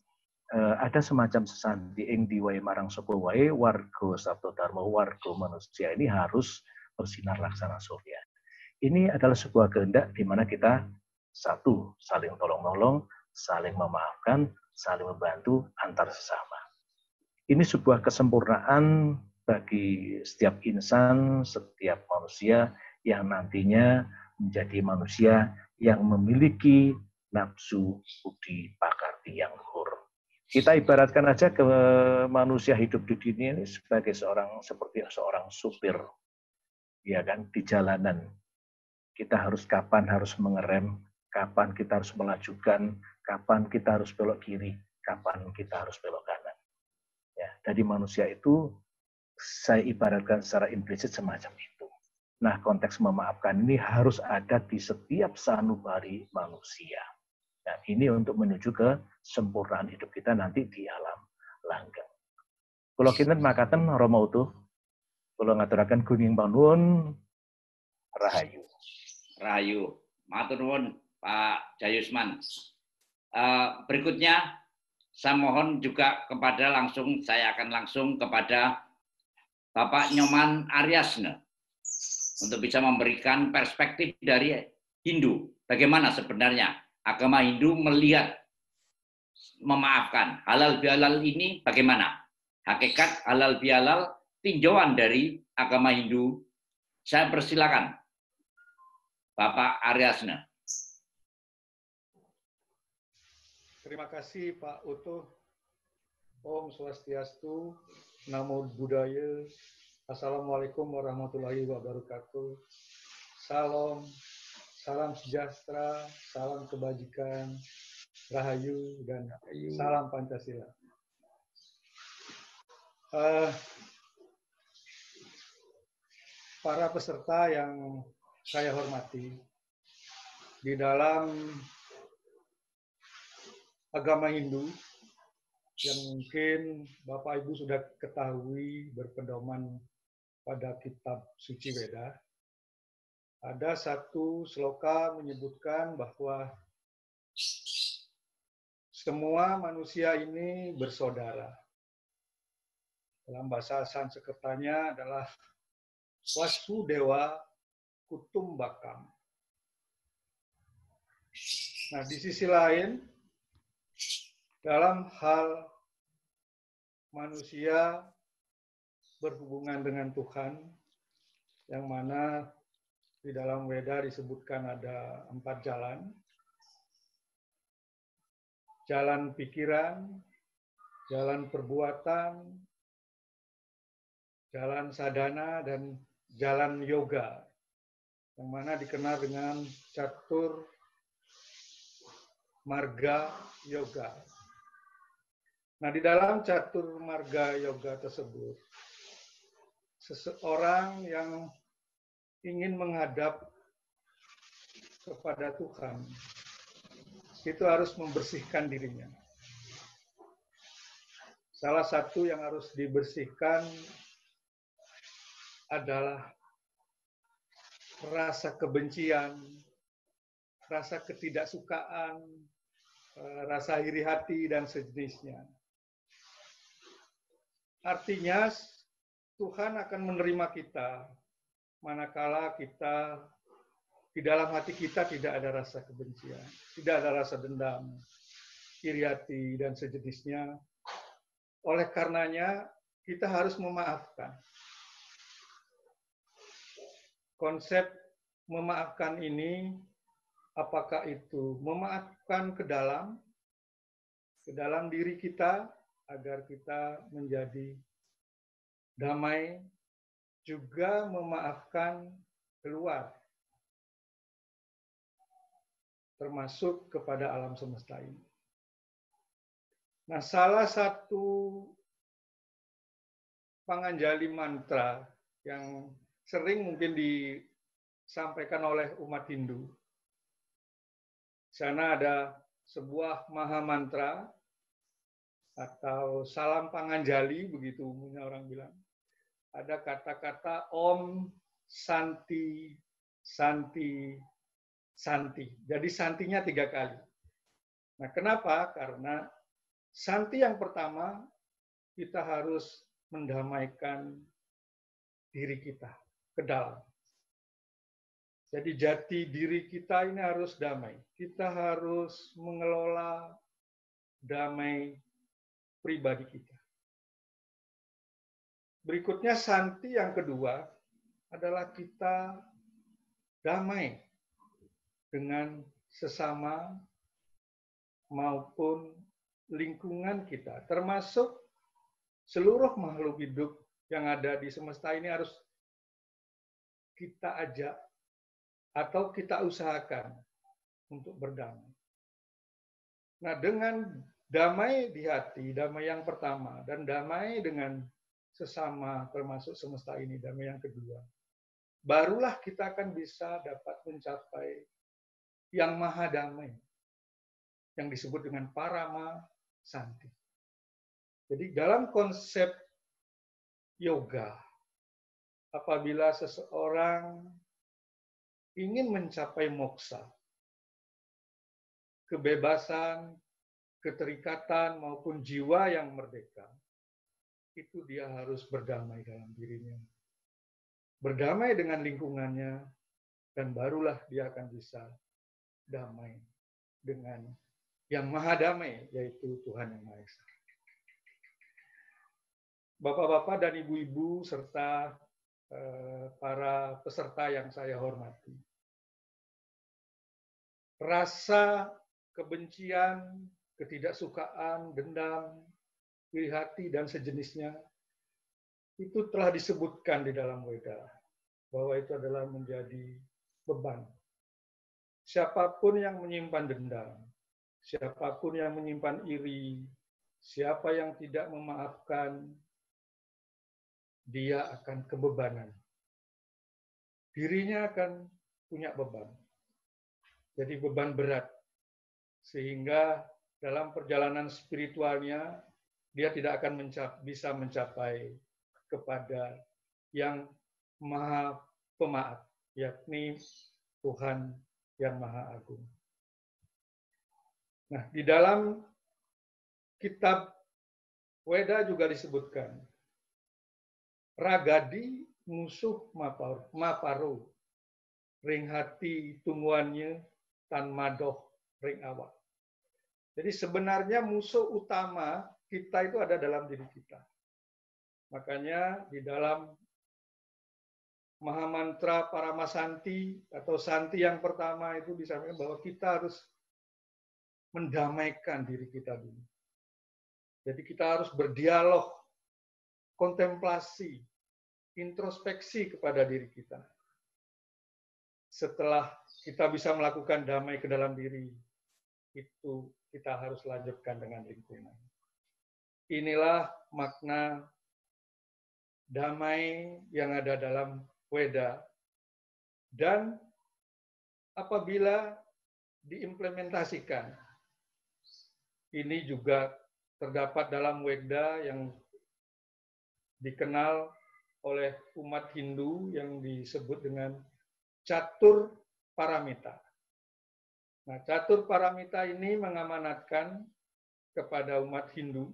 ada semacam sesandi ing diwai marang sapa wae warga sabda dharma, warga manusia ini harus bersinar laksana surya. Ini adalah sebuah kehendak di mana kita satu, saling tolong-menolong, saling memaafkan, saling membantu antar sesama. Ini sebuah kesempurnaan bagi setiap insan, setiap manusia yang nantinya menjadi manusia yang memiliki nafsu budi pakarti yang luhur. Kita ibaratkan aja ke manusia hidup di dunia ini sebagai seperti seorang supir, ya kan, di jalanan. Kita kapan harus mengerem, kapan kita harus melajukan, kapan kita harus belok kiri, kapan kita harus belok kanan. Ya, dari manusia itu saya ibaratkan secara implisit semacam itu. Nah, konteks memaafkan ini harus ada di setiap sanubari manusia. Dan ini untuk menuju ke sempurnaan hidup kita nanti di alam langgeng. Kula kinten makaten Rama utuh, kula ngaturaken gunjing panuwun rahayu. Rahayu. Matur nuwun Pak Jayusman. Berikutnya saya mohon juga saya akan langsung kepada Bapak Nyoman Aryasna untuk bisa memberikan perspektif dari Hindu. Bagaimana sebenarnya agama Hindu melihat memaafkan halal bihalal ini bagaimana? Hakikat halal bihalal tinjauan dari agama Hindu. Saya persilakan Bapak Aryasna. Terima kasih Pak Utuh. Om Swastiastu, Namo Buddhaya, Assalamualaikum warahmatullahi wabarakatuh. Salam sejahtera, salam kebajikan, rahayu, dan salam Pancasila. Para peserta yang saya hormati, di dalam agama Hindu yang mungkin Bapak Ibu sudah ketahui berpedoman pada kitab suci Weda, ada satu sloka menyebutkan bahwa semua manusia ini bersaudara. Dalam bahasa Sanskertanya adalah Wasudewa Kutumbakam. Nah, di sisi lain, dalam hal manusia berhubungan dengan Tuhan, yang mana di dalam Weda disebutkan ada 4 jalan. Jalan pikiran, jalan perbuatan, jalan sadhana, dan jalan yoga, yang mana dikenal dengan catur marga yoga. Nah, di dalam catur marga yoga tersebut, seseorang yang ingin menghadap kepada Tuhan, itu harus membersihkan dirinya. Salah satu yang harus dibersihkan adalah rasa kebencian, rasa ketidaksukaan, rasa iri hati, dan sejenisnya. Artinya, Tuhan akan menerima kita manakala kita di dalam hati kita tidak ada rasa kebencian, tidak ada rasa dendam, iri hati, dan sejenisnya. Oleh karenanya, kita harus memaafkan. Konsep memaafkan ini, apakah itu memaafkan ke dalam diri kita, agar kita menjadi damai, juga memaafkan keluar, termasuk kepada alam semesta ini. Nah, salah satu panganjali mantra yang sering mungkin disampaikan oleh umat Hindu, di sana ada sebuah maha mantra atau salam panganjali, begitu umumnya orang bilang. Ada kata-kata Om, Santi, Santi, Santi. Jadi santinya 3 kali. Nah, kenapa? Karena santi yang pertama, kita harus mendamaikan diri kita ke dalam. Jadi jati diri kita ini harus damai. Kita harus mengelola damai pribadi kita. Berikutnya, santi yang kedua adalah kita damai dengan sesama maupun lingkungan kita, termasuk seluruh makhluk hidup yang ada di semesta ini harus kita ajak atau kita usahakan untuk berdamai. Nah, dengan damai di hati, damai yang pertama, dan damai dengan sesama termasuk semesta ini, damai yang kedua, barulah kita akan bisa dapat mencapai yang maha damai, yang disebut dengan parama santi. Jadi dalam konsep yoga, apabila seseorang ingin mencapai moksa, kebebasan, keterikatan, maupun jiwa yang merdeka, itu dia harus berdamai dalam dirinya. Berdamai dengan lingkungannya, dan barulah dia akan bisa damai dengan yang maha damai, yaitu Tuhan Yang Maha Esa. Bapak-bapak dan ibu-ibu, serta para peserta yang saya hormati. Rasa kebencian, ketidaksukaan, dendam, iri hati, dan sejenisnya, itu telah disebutkan di dalam Weda, bahwa itu adalah menjadi beban. Siapapun yang menyimpan dendam, siapapun yang menyimpan iri, siapa yang tidak memaafkan, dia akan kebebanan. Dirinya akan punya beban. Jadi beban berat. Sehingga dalam perjalanan spiritualnya, dia tidak akan bisa mencapai kepada yang maha pemaaf, yakni Tuhan yang Maha Agung. Nah, di dalam kitab Weda juga disebutkan, ragadi musuh maparo, ring hati tungguannya tan madoh ring awak. Jadi sebenarnya musuh utama kita itu ada dalam diri kita. Makanya di dalam Mahamantra Paramasanti atau Santi yang pertama itu disampaikan bahwa kita harus mendamaikan diri kita dulu. Jadi kita harus berdialog, kontemplasi, introspeksi kepada diri kita. Setelah kita bisa melakukan damai ke dalam diri, itu kita harus lanjutkan dengan lingkungan. Inilah makna damai yang ada dalam Weda. Dan apabila diimplementasikan, ini juga terdapat dalam Weda yang dikenal oleh umat Hindu yang disebut dengan Catur Paramita. Nah, Catur Paramita ini mengamanatkan kepada umat Hindu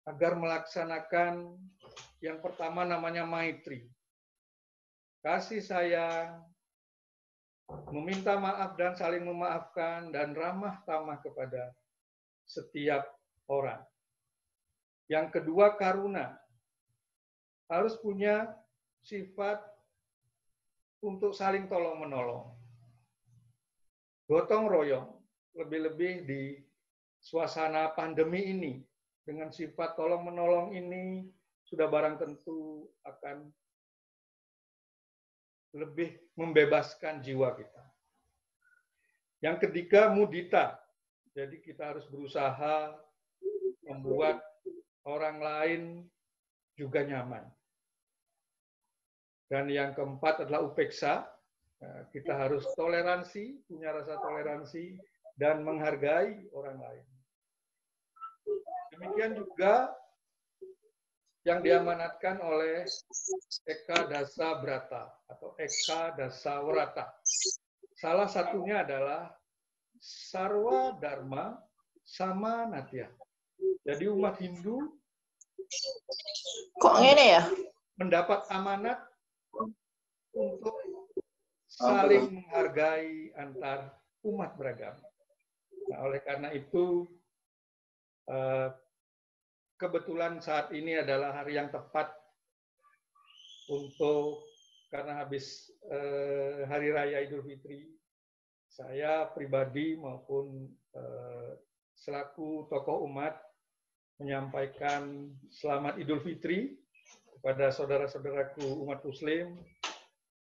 agar melaksanakan yang pertama namanya Maitri. Kasih sayang, meminta maaf dan saling memaafkan, dan ramah tamah kepada setiap orang. Yang kedua, karuna. Harus punya sifat untuk saling tolong-menolong. Gotong royong, lebih-lebih di suasana pandemi ini. Dengan sifat tolong-menolong ini, sudah barang tentu akan lebih membebaskan jiwa kita. Yang ketiga, mudita. Jadi kita harus berusaha membuat orang lain juga nyaman. Dan yang keempat adalah upeksa. Kita harus toleransi, punya rasa toleransi, dan menghargai orang lain. Demikian juga yang diamanatkan oleh Eka Dasa Brata atau Eka Dasa Wrata. Salah satunya adalah Sarwa Dharma Sama Natya. Jadi umat Hindu kok ini ya? Mendapat amanat untuk saling menghargai antar umat beragama. Nah, oleh karena itu kebetulan saat ini adalah hari yang tepat untuk karena habis Hari Raya Idul Fitri, saya pribadi maupun selaku tokoh umat menyampaikan selamat Idul Fitri kepada saudara-saudaraku umat Muslim.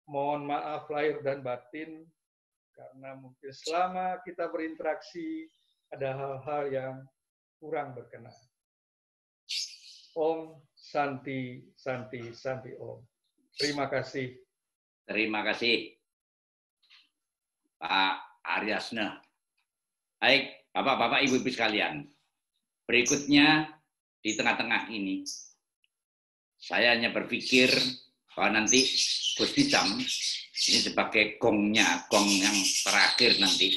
Mohon maaf lahir dan batin karena mungkin selama kita berinteraksi ada hal-hal yang kurang berkenan. Om Santi, Santi, Santi Om. Terima kasih. Terima kasih, Pak Aryasna. Baik, Bapak-Bapak, Ibu-Ibu sekalian. Berikutnya, di tengah-tengah ini, saya hanya berpikir bahwa nanti Gus Dicam, ini sebagai gongnya, gong yang terakhir nanti.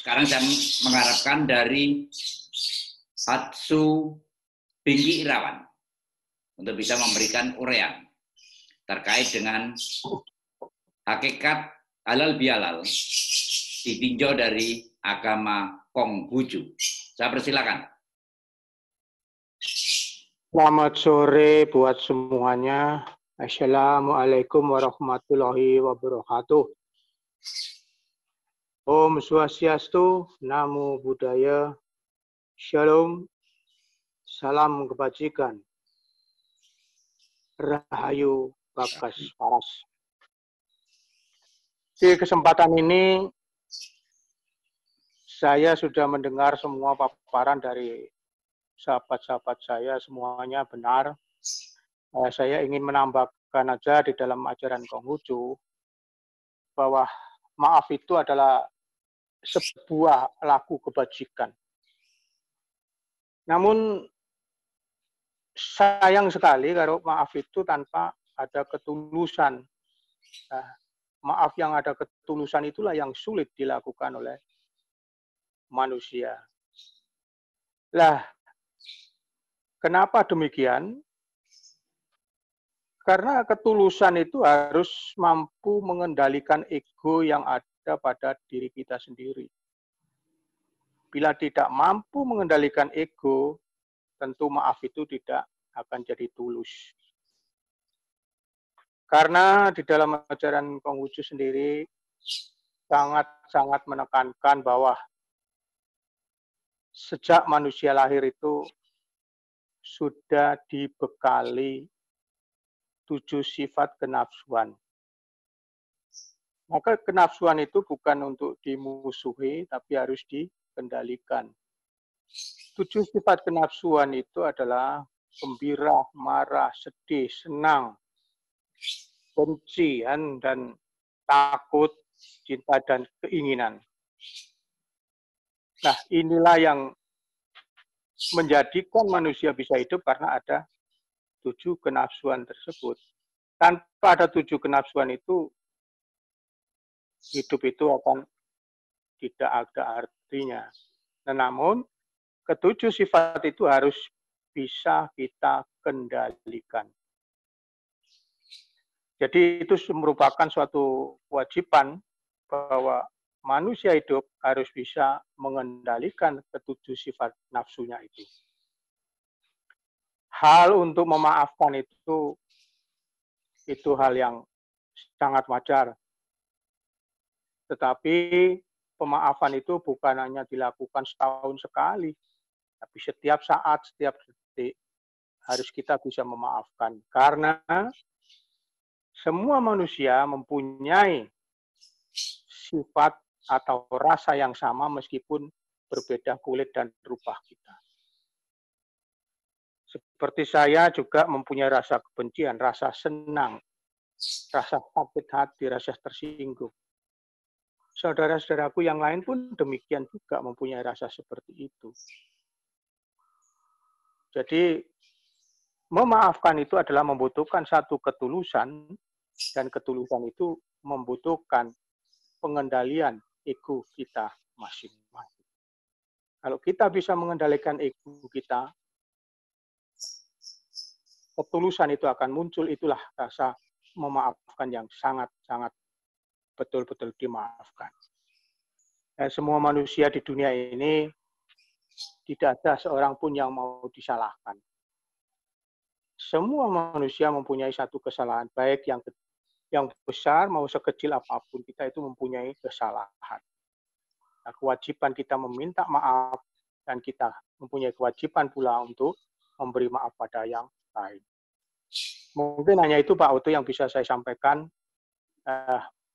Sekarang saya mengharapkan dari Hatsu Bingki Irawan untuk bisa memberikan uraian terkait dengan hakikat halal bihalal ditinjau dari agama Konghucu. Saya persilakan. Selamat sore buat semuanya. Assalamualaikum warahmatullahi wabarakatuh. Om Swastiastu, Namo Buddhaya, Shalom, salam kebajikan, Rahayu Bagas Paras. Di kesempatan ini, saya sudah mendengar semua paparan dari sahabat-sahabat saya, semuanya benar. Saya ingin menambahkan aja di dalam ajaran Konghucu, bahwa maaf itu adalah sebuah laku kebajikan. Namun, sayang sekali kalau maaf itu tanpa ada ketulusan. Nah, maaf yang ada ketulusan itulah yang sulit dilakukan oleh manusia. Lah, kenapa demikian? Karena ketulusan itu harus mampu mengendalikan ego yang ada pada diri kita sendiri. Bila tidak mampu mengendalikan ego, tentu maaf itu tidak akan jadi tulus. Karena di dalam ajaran Konghucu sendiri sangat-sangat menekankan bahwa sejak manusia lahir itu sudah dibekali 7 sifat kenafsuan. Maka kenafsuan itu bukan untuk dimusuhi, tapi harus dikendalikan. 7 sifat kenafsuan itu adalah gembira, marah, sedih, senang, benci, dan takut, cinta, dan keinginan. Nah, inilah yang menjadikan manusia bisa hidup karena ada 7 kenafsuan tersebut. Tanpa ada 7 kenafsuan itu, hidup itu akan tidak ada artinya. Namun, ke-7 sifat itu harus bisa kita kendalikan. Jadi itu merupakan suatu kewajiban bahwa manusia hidup harus bisa mengendalikan ke-7 sifat nafsunya itu. Hal untuk memaafkan itu hal yang sangat wajar. Tetapi pemaafan itu bukan hanya dilakukan setahun sekali, tapi setiap saat, setiap detik harus kita bisa memaafkan. Karena semua manusia mempunyai sifat atau rasa yang sama meskipun berbeda kulit dan rupa kita. Seperti saya juga mempunyai rasa kebencian, rasa senang, rasa sakit hati, rasa tersinggung. Saudara-saudaraku yang lain pun demikian juga mempunyai rasa seperti itu. Jadi, memaafkan itu adalah membutuhkan satu ketulusan, dan ketulusan itu membutuhkan pengendalian ego kita masing-masing. Kalau kita bisa mengendalikan ego kita, ketulusan itu akan muncul, itulah rasa memaafkan yang sangat-sangat betul-betul dimaafkan. Semua manusia di dunia ini tidak ada seorang pun yang mau disalahkan. Semua manusia mempunyai satu kesalahan, baik yang besar mau sekecil apapun, kita itu mempunyai kesalahan. Nah, kewajiban kita meminta maaf, dan kita mempunyai kewajiban pula untuk memberi maaf pada yang lain. Mungkin hanya itu Pak Oto yang bisa saya sampaikan.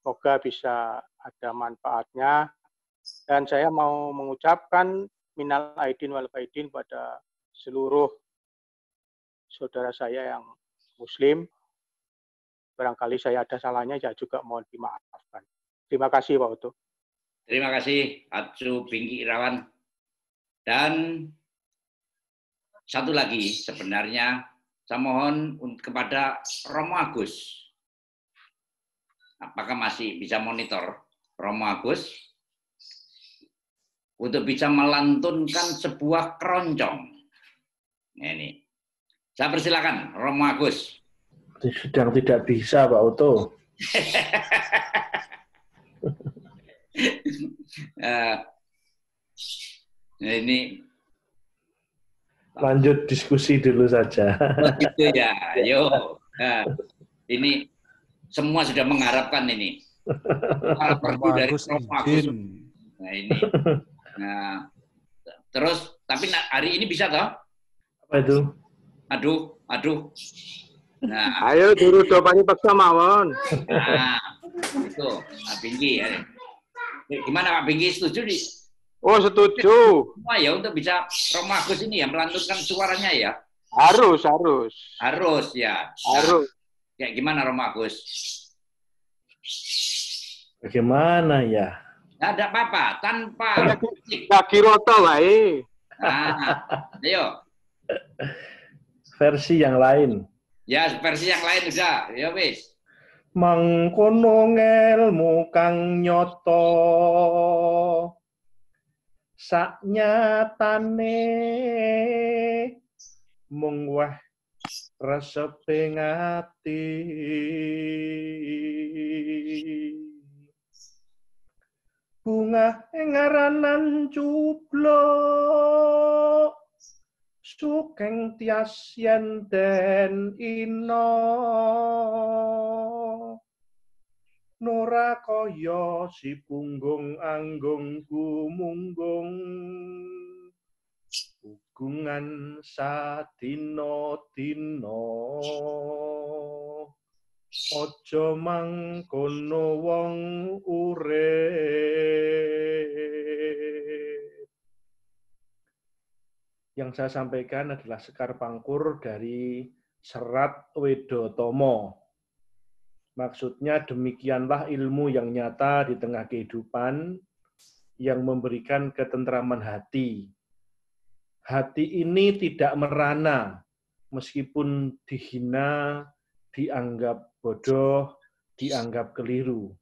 Semoga bisa ada manfaatnya. Dan saya mau mengucapkan minal aidin wal faidin pada seluruh saudara saya yang Muslim. Barangkali saya ada salahnya, ya juga mohon dimaafkan. Terima kasih Pak Oto. Terima kasih Atsu Bingki Irawan. Dan satu lagi sebenarnya saya mohon kepada Romo Agus. Apakah masih bisa monitor Romo Agus untuk bisa melantunkan sebuah keroncong? Ini. Saya persilakan Romo Agus. Sedang tidak bisa Pak Oto. Ini lanjut diskusi dulu saja. Begitu ya, ayo. Nah, ini semua sudah mengharapkan ini. Pergi dari Romo Agus. Nah ini. Nah, terus tapi hari ini bisa toh? Apa itu? Aduh. Nah, ayo dulu jawabannya paksa mawon. Nah, itu Pak Bingki ya. Gimana Pak Bingki, setuju di? Oh, setuju. Semua ya untuk bisa Romo Agus ini ya melantunkan suaranya ya. Harus ya. Harus. Ya gimana Romo Agus? Bagaimana ya? Nggak ada apa-apa tanpa kaki roto wae. Nah, ayo. Versi yang lain. Ya, versi yang lain juga. Ya wis. Mangkono ngelmu kang nyoto saknyatane mung weh reseping ati. Bunga ngaranan cublok sukeng tias yen den ino nora kaya si punggung anggung gumunggung hubungan sadina-dina aja mangkono wong urip. Yang saya sampaikan adalah sekar pangkur dari Serat Wedotomo. Maksudnya demikianlah ilmu yang nyata di tengah kehidupan yang memberikan ketentraman hati. Hati ini tidak merana meskipun dihina, dianggap bodoh, dianggap keliru.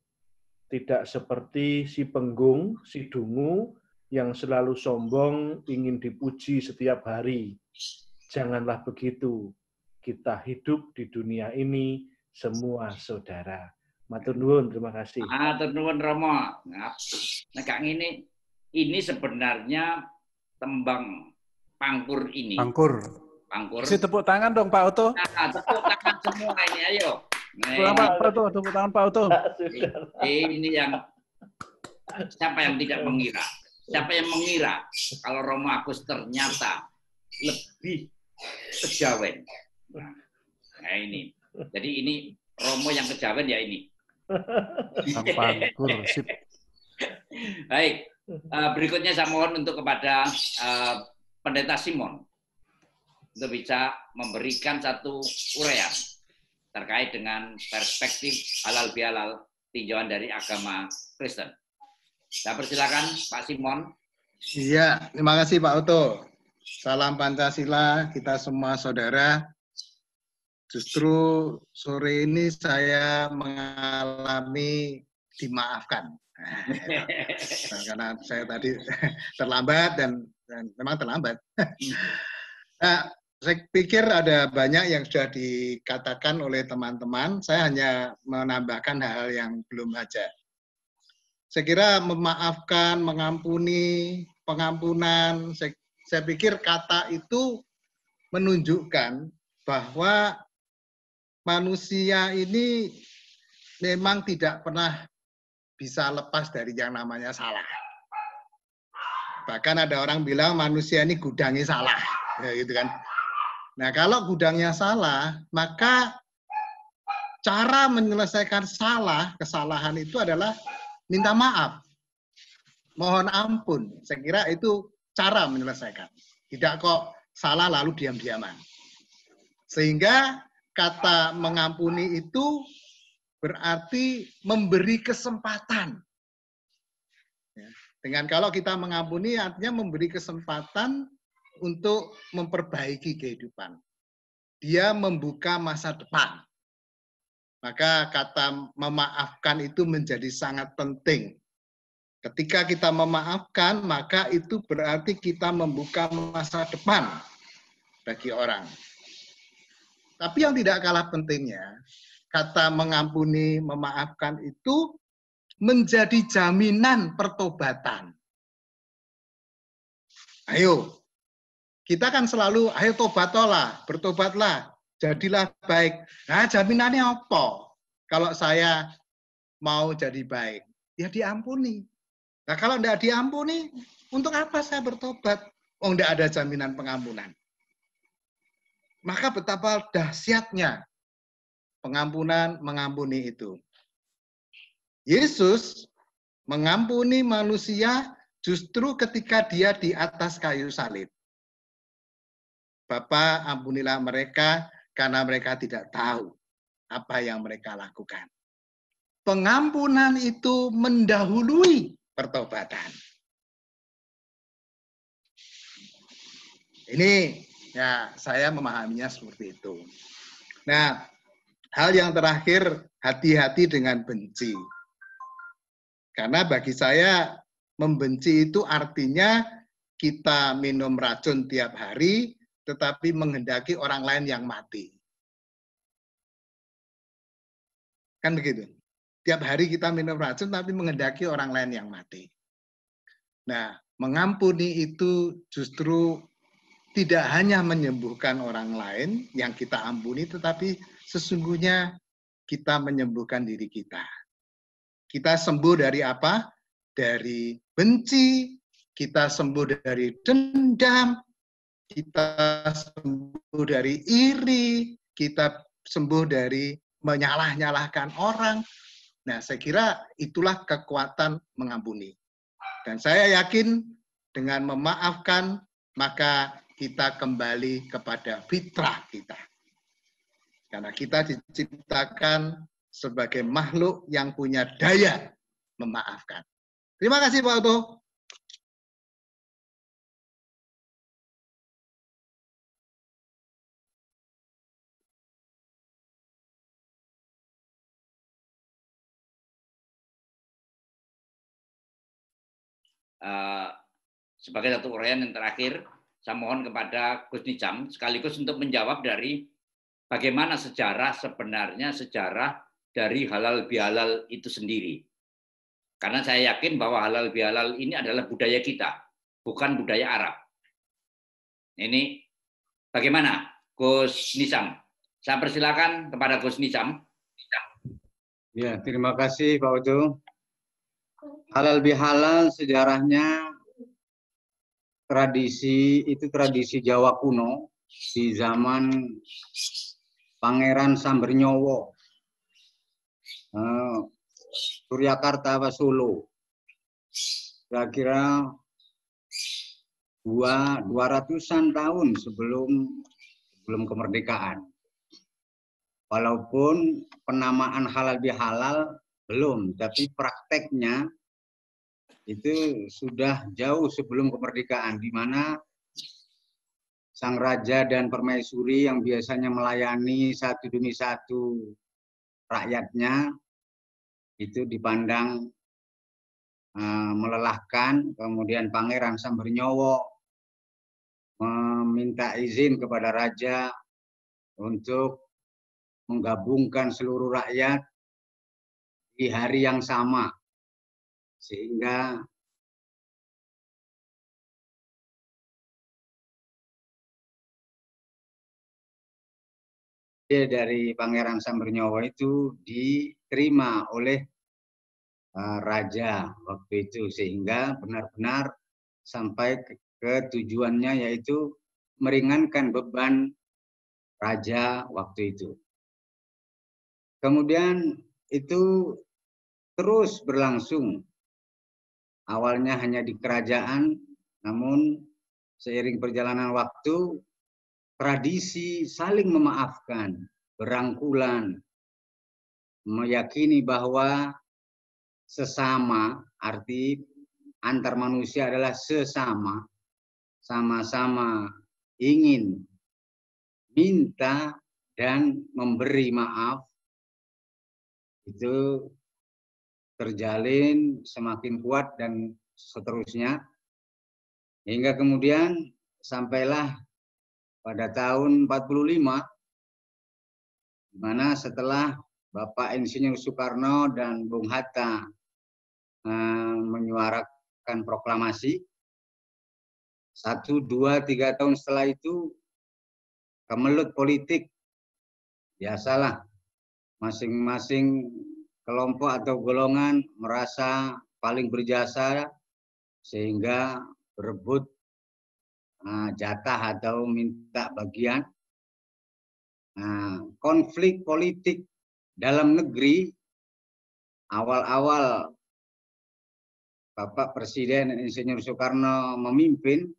Tidak seperti si penggung, si dungu, yang selalu sombong, ingin dipuji setiap hari. Janganlah begitu. Kita hidup di dunia ini, semua saudara. Matur nuwun, terima kasih. Matur nuwun Romo. Nah, Kak ini sebenarnya tembang pangkur ini. Pangkur. Pangkur. Tepuk tangan dong Pak Oto. Nah, tepuk tangan semua ini, ayo. Tepuk tangan Pak Oto. Ini yang siapa yang tidak mengira? Siapa yang mengira kalau Romo Agus ternyata lebih kejawen? Nah ini. Jadi ini Romo yang kejawen ya ini. Pangkur, sip. Baik. Berikutnya saya mohon untuk kepada Pendeta Simon untuk bisa memberikan satu uraian terkait dengan perspektif halal bihalal tinjauan dari agama Kristen. Saya persilakan Pak Simon. Iya, terima kasih Pak Oto. Salam Pancasila, kita semua saudara. Justru sore ini saya mengalami dimaafkan. Karena saya tadi terlambat dan memang terlambat. Nah, saya pikir ada banyak yang sudah dikatakan oleh teman-teman. Saya hanya menambahkan hal-hal yang belum aja. Saya kira memaafkan, mengampuni, pengampunan, saya pikir kata itu menunjukkan bahwa manusia ini memang tidak pernah bisa lepas dari yang namanya salah. Bahkan ada orang bilang manusia ini gudangnya salah, ya gitu kan. Nah, kalau gudangnya salah, maka cara menyelesaikan kesalahan itu adalah minta maaf, mohon ampun. Saya kira itu cara menyelesaikan. Tidak kok salah lalu diam-diaman. Sehingga kata mengampuni itu berarti memberi kesempatan. Dengan kalau kita mengampuni artinya memberi kesempatan untuk memperbaiki kehidupan. Dia membuka masa depan. Maka kata memaafkan itu menjadi sangat penting. Ketika kita memaafkan, maka itu berarti kita membuka masa depan bagi orang. Tapi yang tidak kalah pentingnya, kata mengampuni, memaafkan itu menjadi jaminan pertobatan. Ayo, kita kan selalu, ayo tobatlah, bertobatlah, jadilah baik. Nah, jaminannya apa? Kalau saya mau jadi baik, ya diampuni. Nah, kalau tidak diampuni, untuk apa saya bertobat? Oh, tidak ada jaminan pengampunan. Maka betapa dahsyatnya pengampunan mengampuni itu. Yesus mengampuni manusia justru ketika dia di atas kayu salib. Bapa, ampunilah mereka karena mereka tidak tahu apa yang mereka lakukan. Pengampunan itu mendahului pertobatan. Ini ya saya memahaminya seperti itu. Nah, hal yang terakhir, hati-hati dengan benci. Karena bagi saya Membenci itu artinya kita minum racun tiap hari, tetapi menghendaki orang lain yang mati. Kan begitu. Tiap hari kita minum racun, tapi menghendaki orang lain yang mati. Nah, mengampuni itu justru tidak hanya menyembuhkan orang lain yang kita ampuni, tetapi sesungguhnya kita menyembuhkan diri kita. Kita sembuh dari apa? Dari benci, kita sembuh dari dendam, kita sembuh dari iri, kita sembuh dari menyalah-nyalahkan orang. Nah, saya kira itulah kekuatan mengampuni. Dan saya yakin dengan memaafkan, maka kita kembali kepada fitrah kita. Karena kita diciptakan sebagai makhluk yang punya daya memaafkan. Terima kasih Pak Oto. Sebagai satu uraian yang terakhir, saya mohon kepada Gus Nizam sekaligus untuk menjawab dari bagaimana sebenarnya sejarah dari halal bihalal itu sendiri. Karena saya yakin bahwa halal bihalal ini adalah budaya kita, bukan budaya Arab. Ini bagaimana Gus Nizam? Saya persilakan kepada Gus Nizam. Ya, terima kasih Pak Oto. Halal bihalal sejarahnya tradisi Jawa kuno di zaman Pangeran Sambernyowo, Suryakarta atau Solo. Kira-kira 200-an tahun sebelum kemerdekaan. Walaupun penamaan halal bihalal belum, tapi prakteknya itu sudah jauh sebelum kemerdekaan, di mana sang raja dan permaisuri yang biasanya melayani satu demi satu rakyatnya itu dipandang melelahkan. Kemudian Pangeran Sambernyowo meminta izin kepada raja untuk menggabungkan seluruh rakyat di hari yang sama, sehingga dari Pangeran Sambernyowo itu diterima oleh raja waktu itu, sehingga benar-benar sampai ke tujuannya, yaitu meringankan beban raja waktu itu. Kemudian itu terus berlangsung. Awalnya hanya di kerajaan, namun seiring perjalanan waktu, tradisi saling memaafkan, berangkulan, meyakini bahwa sesama, arti antar manusia adalah sesama, sama-sama ingin minta dan memberi maaf, itu terjalin semakin kuat dan seterusnya, hingga kemudian sampailah pada tahun 45, di mana setelah Bapak Insinyur Soekarno dan Bung Hatta menyuarakan proklamasi, 1, 2, 3 tahun setelah itu kemelut politik, biasalah masing-masing kelompok atau golongan merasa paling berjasa sehingga berebut jatah atau minta bagian. Konflik politik dalam negeri awal-awal Bapak Presiden Insinyur Soekarno memimpin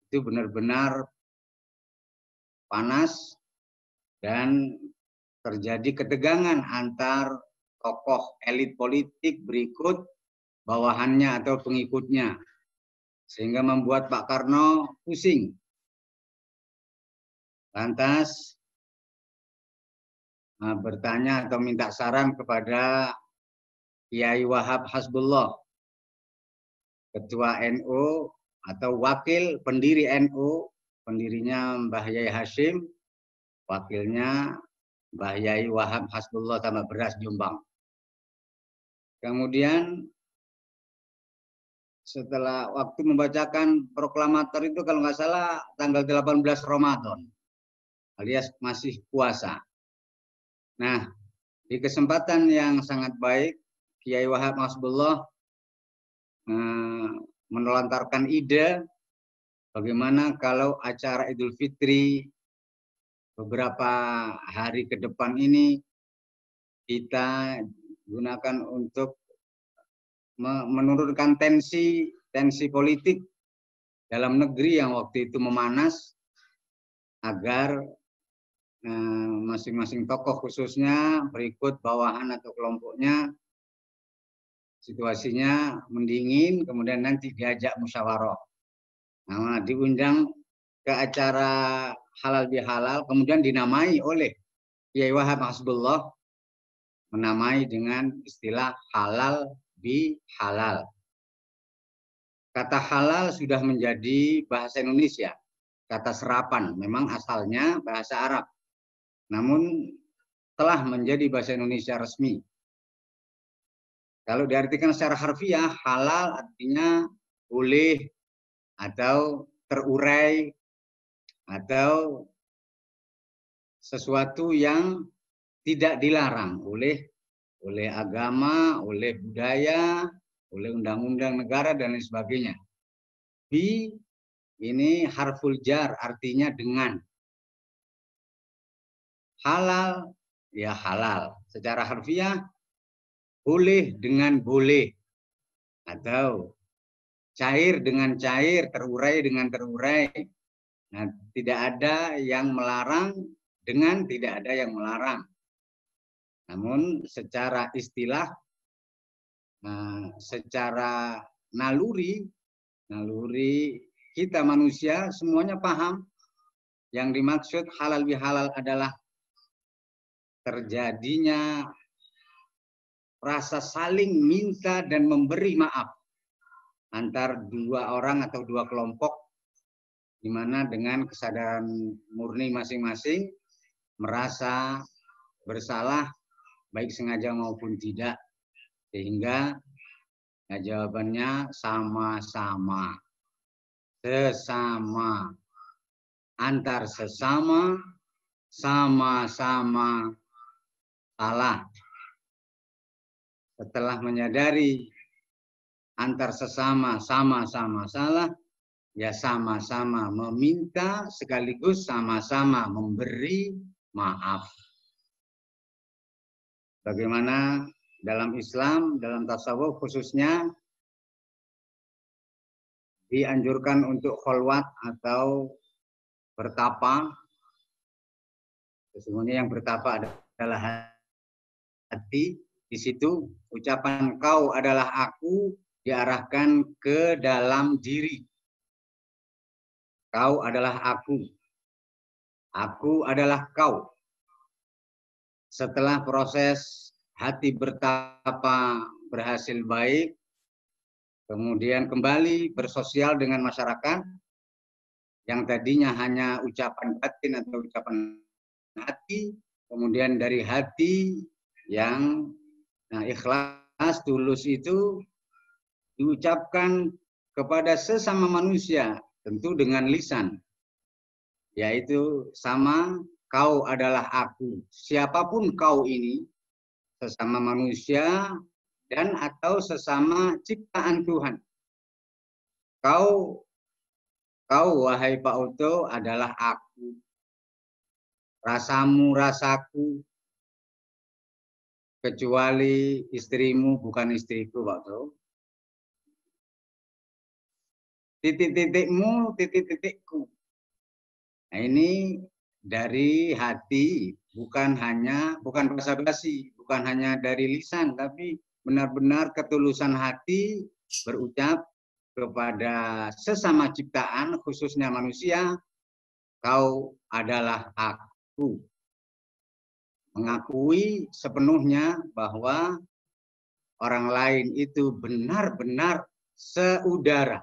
itu benar-benar panas dan terjadi ketegangan antar tokoh elit politik berikut bawahannya atau pengikutnya, sehingga membuat Pak Karno pusing. Lantas bertanya atau minta saran kepada Kiai Wahab Hasbullah Ketua NU atau wakil pendiri NU, pendirinya Mbah Yai Hashim, wakilnya Mbah Yai Wahab Hasbullah Tambak Beras Jombang. Kemudian setelah waktu membacakan proklamator itu kalau nggak salah tanggal 18 Ramadan alias masih puasa. Nah, di kesempatan yang sangat baik Kiai Wahab Hasbullah melontarkan ide bagaimana kalau acara Idul Fitri beberapa hari ke depan ini kita gunakan untuk menurunkan tensi politik dalam negeri yang waktu itu memanas agar masing-masing tokoh khususnya berikut bawahan atau kelompoknya situasinya mendingin, kemudian nanti diajak musyawarah. Nah, diundang ke acara halal bihalal, kemudian dinamai oleh Kiai Wahab Hasbullah, menamai dengan istilah halal bihalal. Kata halal sudah menjadi bahasa Indonesia, kata serapan, memang asalnya bahasa Arab, namun telah menjadi bahasa Indonesia resmi. Kalau diartikan secara harfiah, halal artinya boleh atau terurai atau sesuatu yang tidak dilarang oleh agama, oleh budaya, oleh undang-undang negara dan lain sebagainya. Bi ini harful jar artinya dengan. Halal ya halal. Secara harfiah boleh dengan boleh, atau cair dengan cair, terurai dengan terurai. Nah, tidak ada yang melarang dengan tidak ada yang melarang. Namun secara istilah, secara naluri kita manusia semuanya paham yang dimaksud halal bihalal adalah terjadinya rasa saling minta dan memberi maaf antar dua orang atau dua kelompok, di mana dengan kesadaran murni masing-masing merasa bersalah baik sengaja maupun tidak, sehingga jawabannya sama-sama, sesama, antar sesama, sama-sama salah. Setelah menyadari antar sesama sama-sama salah, ya sama-sama meminta sekaligus sama-sama memberi maaf. Bagaimana dalam Islam, dalam tasawuf khususnya dianjurkan untuk kholwat atau bertapa. Sesungguhnya yang bertapa adalah hati. Di situ ucapan kau adalah aku diarahkan ke dalam diri. Kau adalah aku. Aku adalah kau. Setelah proses hati bertapa berhasil baik, kemudian kembali bersosial dengan masyarakat, yang tadinya hanya ucapan batin atau ucapan hati, kemudian dari hati yang ikhlas, tulus itu diucapkan kepada sesama manusia, tentu dengan lisan, yaitu sama, kau adalah aku. Siapapun kau ini, sesama manusia dan atau sesama ciptaan Tuhan. Kau wahai Pak Oto adalah aku. Rasamu rasaku. Kecuali istrimu bukan istriku, Pak Oto. Titik-titikmu, titik-titikku. Nah, ini dari hati, bukan basa-basi, bukan hanya dari lisan, tapi benar-benar ketulusan hati berucap kepada sesama ciptaan, khususnya manusia, kau adalah aku. Mengakui sepenuhnya bahwa orang lain itu benar-benar seudara.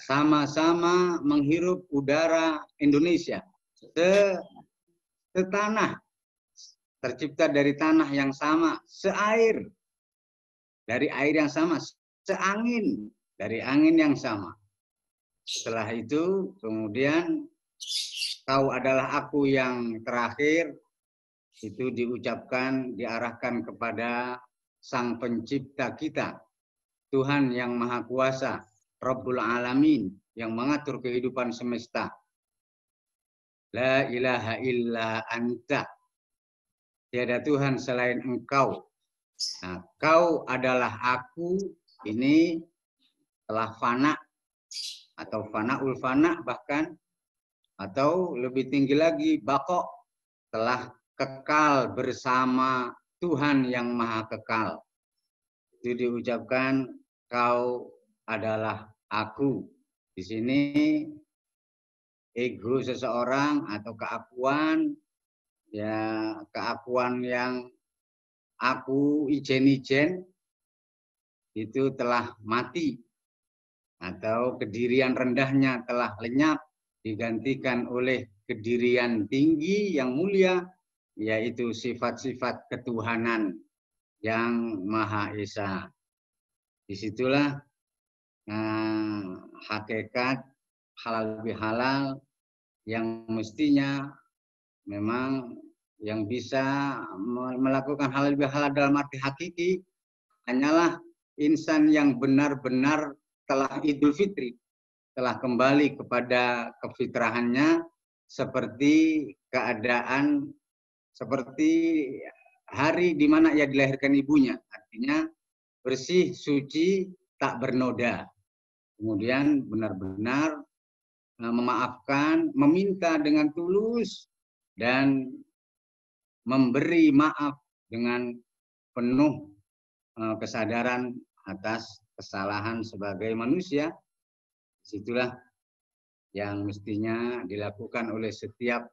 Sama-sama menghirup udara Indonesia. Setanah. Tercipta dari tanah yang sama. Seair. Dari air yang sama. Seangin. Dari angin yang sama. Setelah itu, kemudian kau adalah aku yang terakhir. Itu diucapkan, diarahkan kepada Sang Pencipta kita. Tuhan yang Maha Kuasa, Rabbul Alamin, yang mengatur kehidupan semesta. La ilaha illa anta. Tiada Tuhan selain engkau. Nah, kau adalah aku, ini telah fana, atau fanaul fana bahkan, atau lebih tinggi lagi, bako, telah kekal bersama Tuhan yang Maha Kekal. Itu diucapkan, kau adalah aku. Di sini ego seseorang atau keakuan, ya keakuan yang aku ijen-ijen itu telah mati, atau kedirian rendahnya telah lenyap, digantikan oleh kedirian tinggi yang mulia, yaitu sifat-sifat ketuhanan yang Maha Esa. Disitulah hakikat halal bihalal yang mestinya memang yang bisa melakukan halal bihalal dalam arti hakiki hanyalah insan yang benar-benar telah Idul Fitri, telah kembali kepada kefitrahannya seperti keadaan seperti hari di mana ia dilahirkan ibunya, artinya bersih, suci, tak bernoda. Kemudian benar-benar memaafkan, meminta dengan tulus, dan memberi maaf dengan penuh kesadaran atas kesalahan sebagai manusia. Situlah yang mestinya dilakukan oleh setiap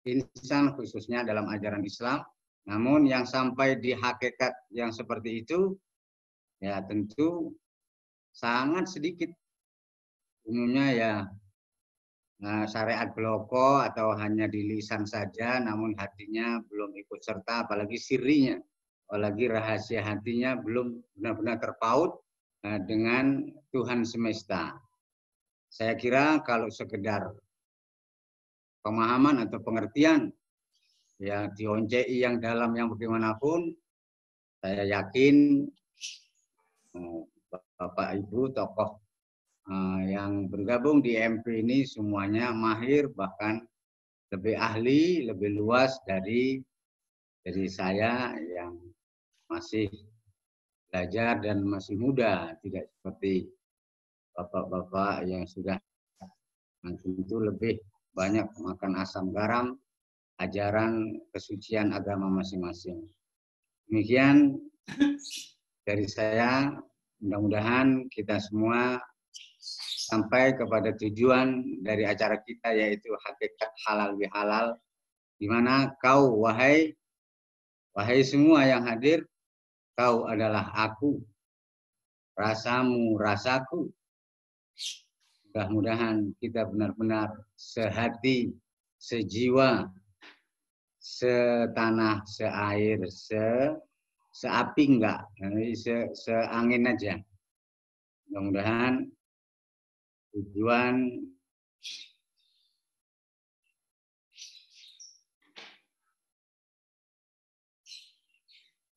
insan, khususnya dalam ajaran Islam. Namun yang sampai di hakikat yang seperti itu, ya tentu sangat sedikit. Umumnya ya syariat bloko atau hanya di lisan saja, namun hatinya belum ikut serta, apalagi sirinya, apalagi rahasia hatinya belum benar-benar terpaut dengan Tuhan semesta. Saya kira kalau sekedar pemahaman atau pengertian, ya dioncei yang dalam yang bagaimanapun, saya yakin Bapak Ibu tokoh yang bergabung di MP ini semuanya mahir, bahkan lebih ahli, lebih luas dari saya yang masih belajar dan masih muda, tidak seperti bapak-bapak yang sudah tentu lebih banyak makan asam garam ajaran kesucian agama masing-masing. Demikian dari saya, mudah-mudahan kita semua sampai kepada tujuan dari acara kita, yaitu hakikat halal bihalal, di mana kau, wahai semua yang hadir, kau adalah aku, rasamu, rasaku. Mudah-mudahan kita benar-benar sehati, sejiwa, setanah, seair, seapi enggak, seangin aja. Mudah-mudahan tujuan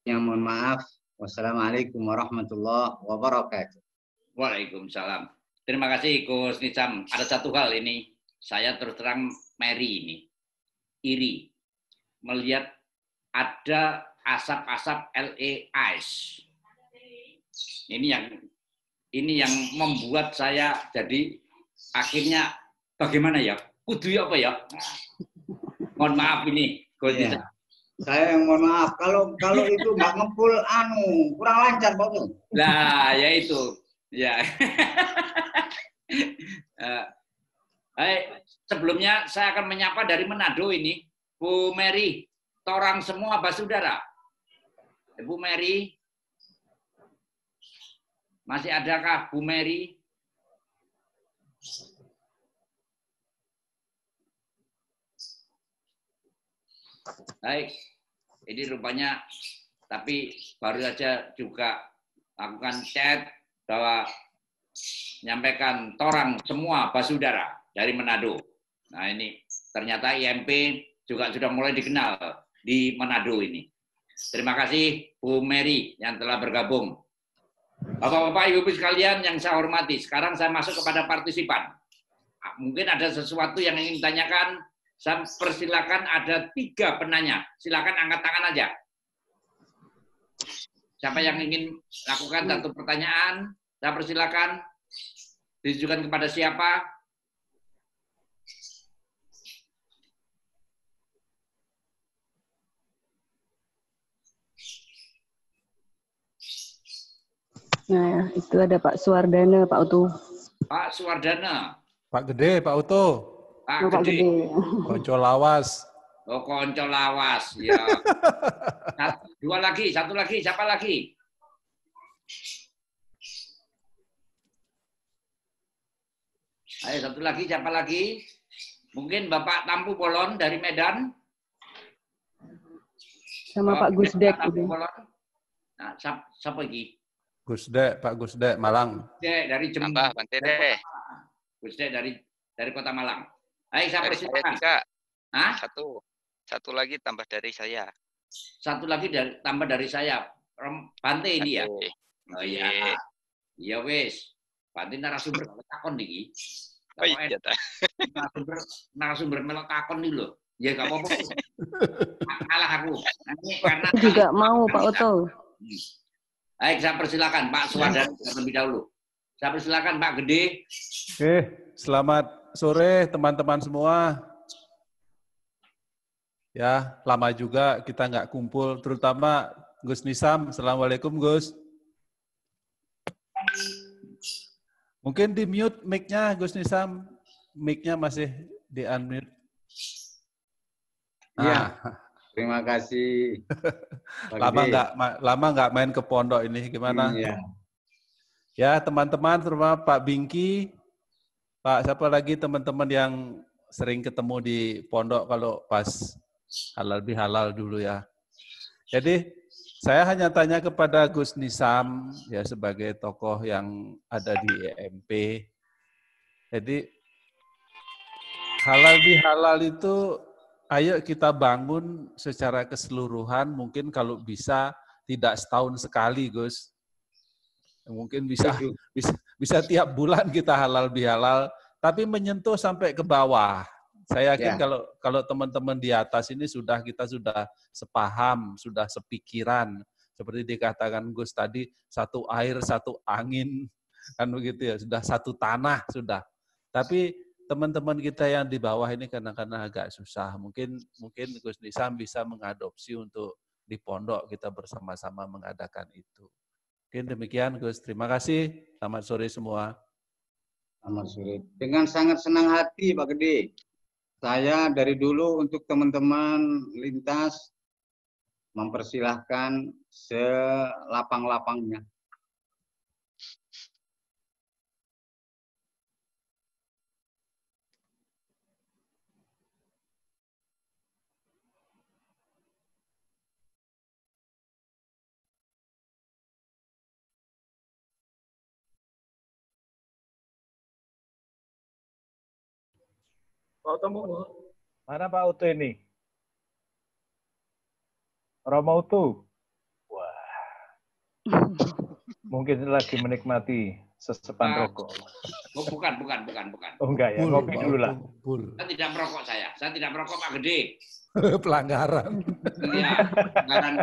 yang mohon maaf. Wassalamualaikum warahmatullahi wabarakatuh. Waalaikumsalam. Terima kasih Gus Nizam. Ada satu hal ini, saya terus terang Mary ini iri melihat ada asap-asap LEIS. Ini yang membuat saya jadi akhirnya bagaimana ya? Kudu apa ya? Mohon maaf ini, Gus Nizam. Saya yang mohon maaf kalau itu nggak ngepul kurang lancar Pak. Nah, ya itu. Ya. Sebelumnya saya akan menyapa dari Manado ini, Bu Mary, torang semua basudara. Bu Mary, Masih adakah Bu Mary? Baik, ini rupanya, tapi baru saja juga lakukan chat bahwa menyampaikan torang semua basudara dari Manado. Nah ini ternyata IMP juga sudah mulai dikenal di Manado ini. Terima kasih Bu Mary yang telah bergabung. Bapak-bapak, ibu-ibu sekalian yang saya hormati, sekarang saya masuk kepada partisipan. Mungkin ada sesuatu yang ingin ditanyakan. Saya persilakan, ada 3 penanya. Silakan angkat tangan aja. Siapa yang ingin lakukan satu pertanyaan, saya persilakan. Ditujukan kepada siapa? Nah, itu ada Pak Suwardana, Pak Utu. Pak Suwardana. Pak Gede, Pak Utu. Pak Gede. Konco lawas. Oh, konco lawas. Ya. 2 lagi, 1 lagi. Siapa lagi? Ayo, 1 lagi. Siapa lagi? Mungkin Bapak Tampu Bolon dari Medan. Sama Pak Gusdek. Tampu Bolon. Nah, siapa lagi? Gusdek, Pak Gusdek, Malang. Gusdek dari Jember. Gusdek dari Kota Malang. Ayo, saya persilakan. Satu lagi tambah dari saya. 1 lagi tambah dari saya. Bante ini ya. Oh iya. Iya wis. Bante narasumber takon niki. Oh iya ta. Narasumber melok takon iki lho. Ya gak apa-apa. Kalah aku. Karena juga mau Pak Uto. Baik, saya persilakan Pak Suwardana terlebih dahulu. Saya persilakan Pak Gede. Oke, selamat sore teman-teman semua. Ya, lama juga kita nggak kumpul, terutama Gus Nisam. Assalamualaikum, Gus. Mungkin di mute mic-nya, Gus Nisam. Mic-nya masih di unmute. Iya, terima kasih. Lama nggak main ke pondok ini, gimana? Iya. Ya, teman-teman, terutama Pak Bingki, Pak siapa lagi teman-teman yang sering ketemu di pondok kalau pas halal bihalal dulu ya. Jadi saya hanya tanya kepada Gus Nisam ya sebagai tokoh yang ada di EMP. Jadi halal bihalal itu ayo kita bangun secara keseluruhan, mungkin kalau bisa tidak setahun sekali, Gus. Mungkin bisa tiap bulan kita halal bihalal, tapi menyentuh sampai ke bawah. Saya yakin kalau teman-teman di atas ini kita sudah sepaham, sudah sepikiran. Seperti dikatakan Gus tadi, satu air, satu angin, kan begitu ya, sudah satu tanah sudah. Tapi teman-teman kita yang di bawah ini kadang-kadang agak susah. Mungkin Gus Nisam bisa mengadopsi untuk di pondok kita bersama-sama mengadakan itu. Mungkin demikian Gus, terima kasih. Selamat sore semua. Selamat sore. Dengan sangat senang hati Pak Gede. Saya dari dulu untuk teman-teman lintas mempersilahkan selapang-lapangnya. Pak Uto, mana Pak Uto ini? Romo Uto. Wah. Mungkin lagi menikmati sesepan rokok. Oh, bukan. Oh enggak ya, ngopi dulu lah. Saya tidak merokok saya tidak merokok Pak Gede. Pelanggaran. Iya, pelanggaran.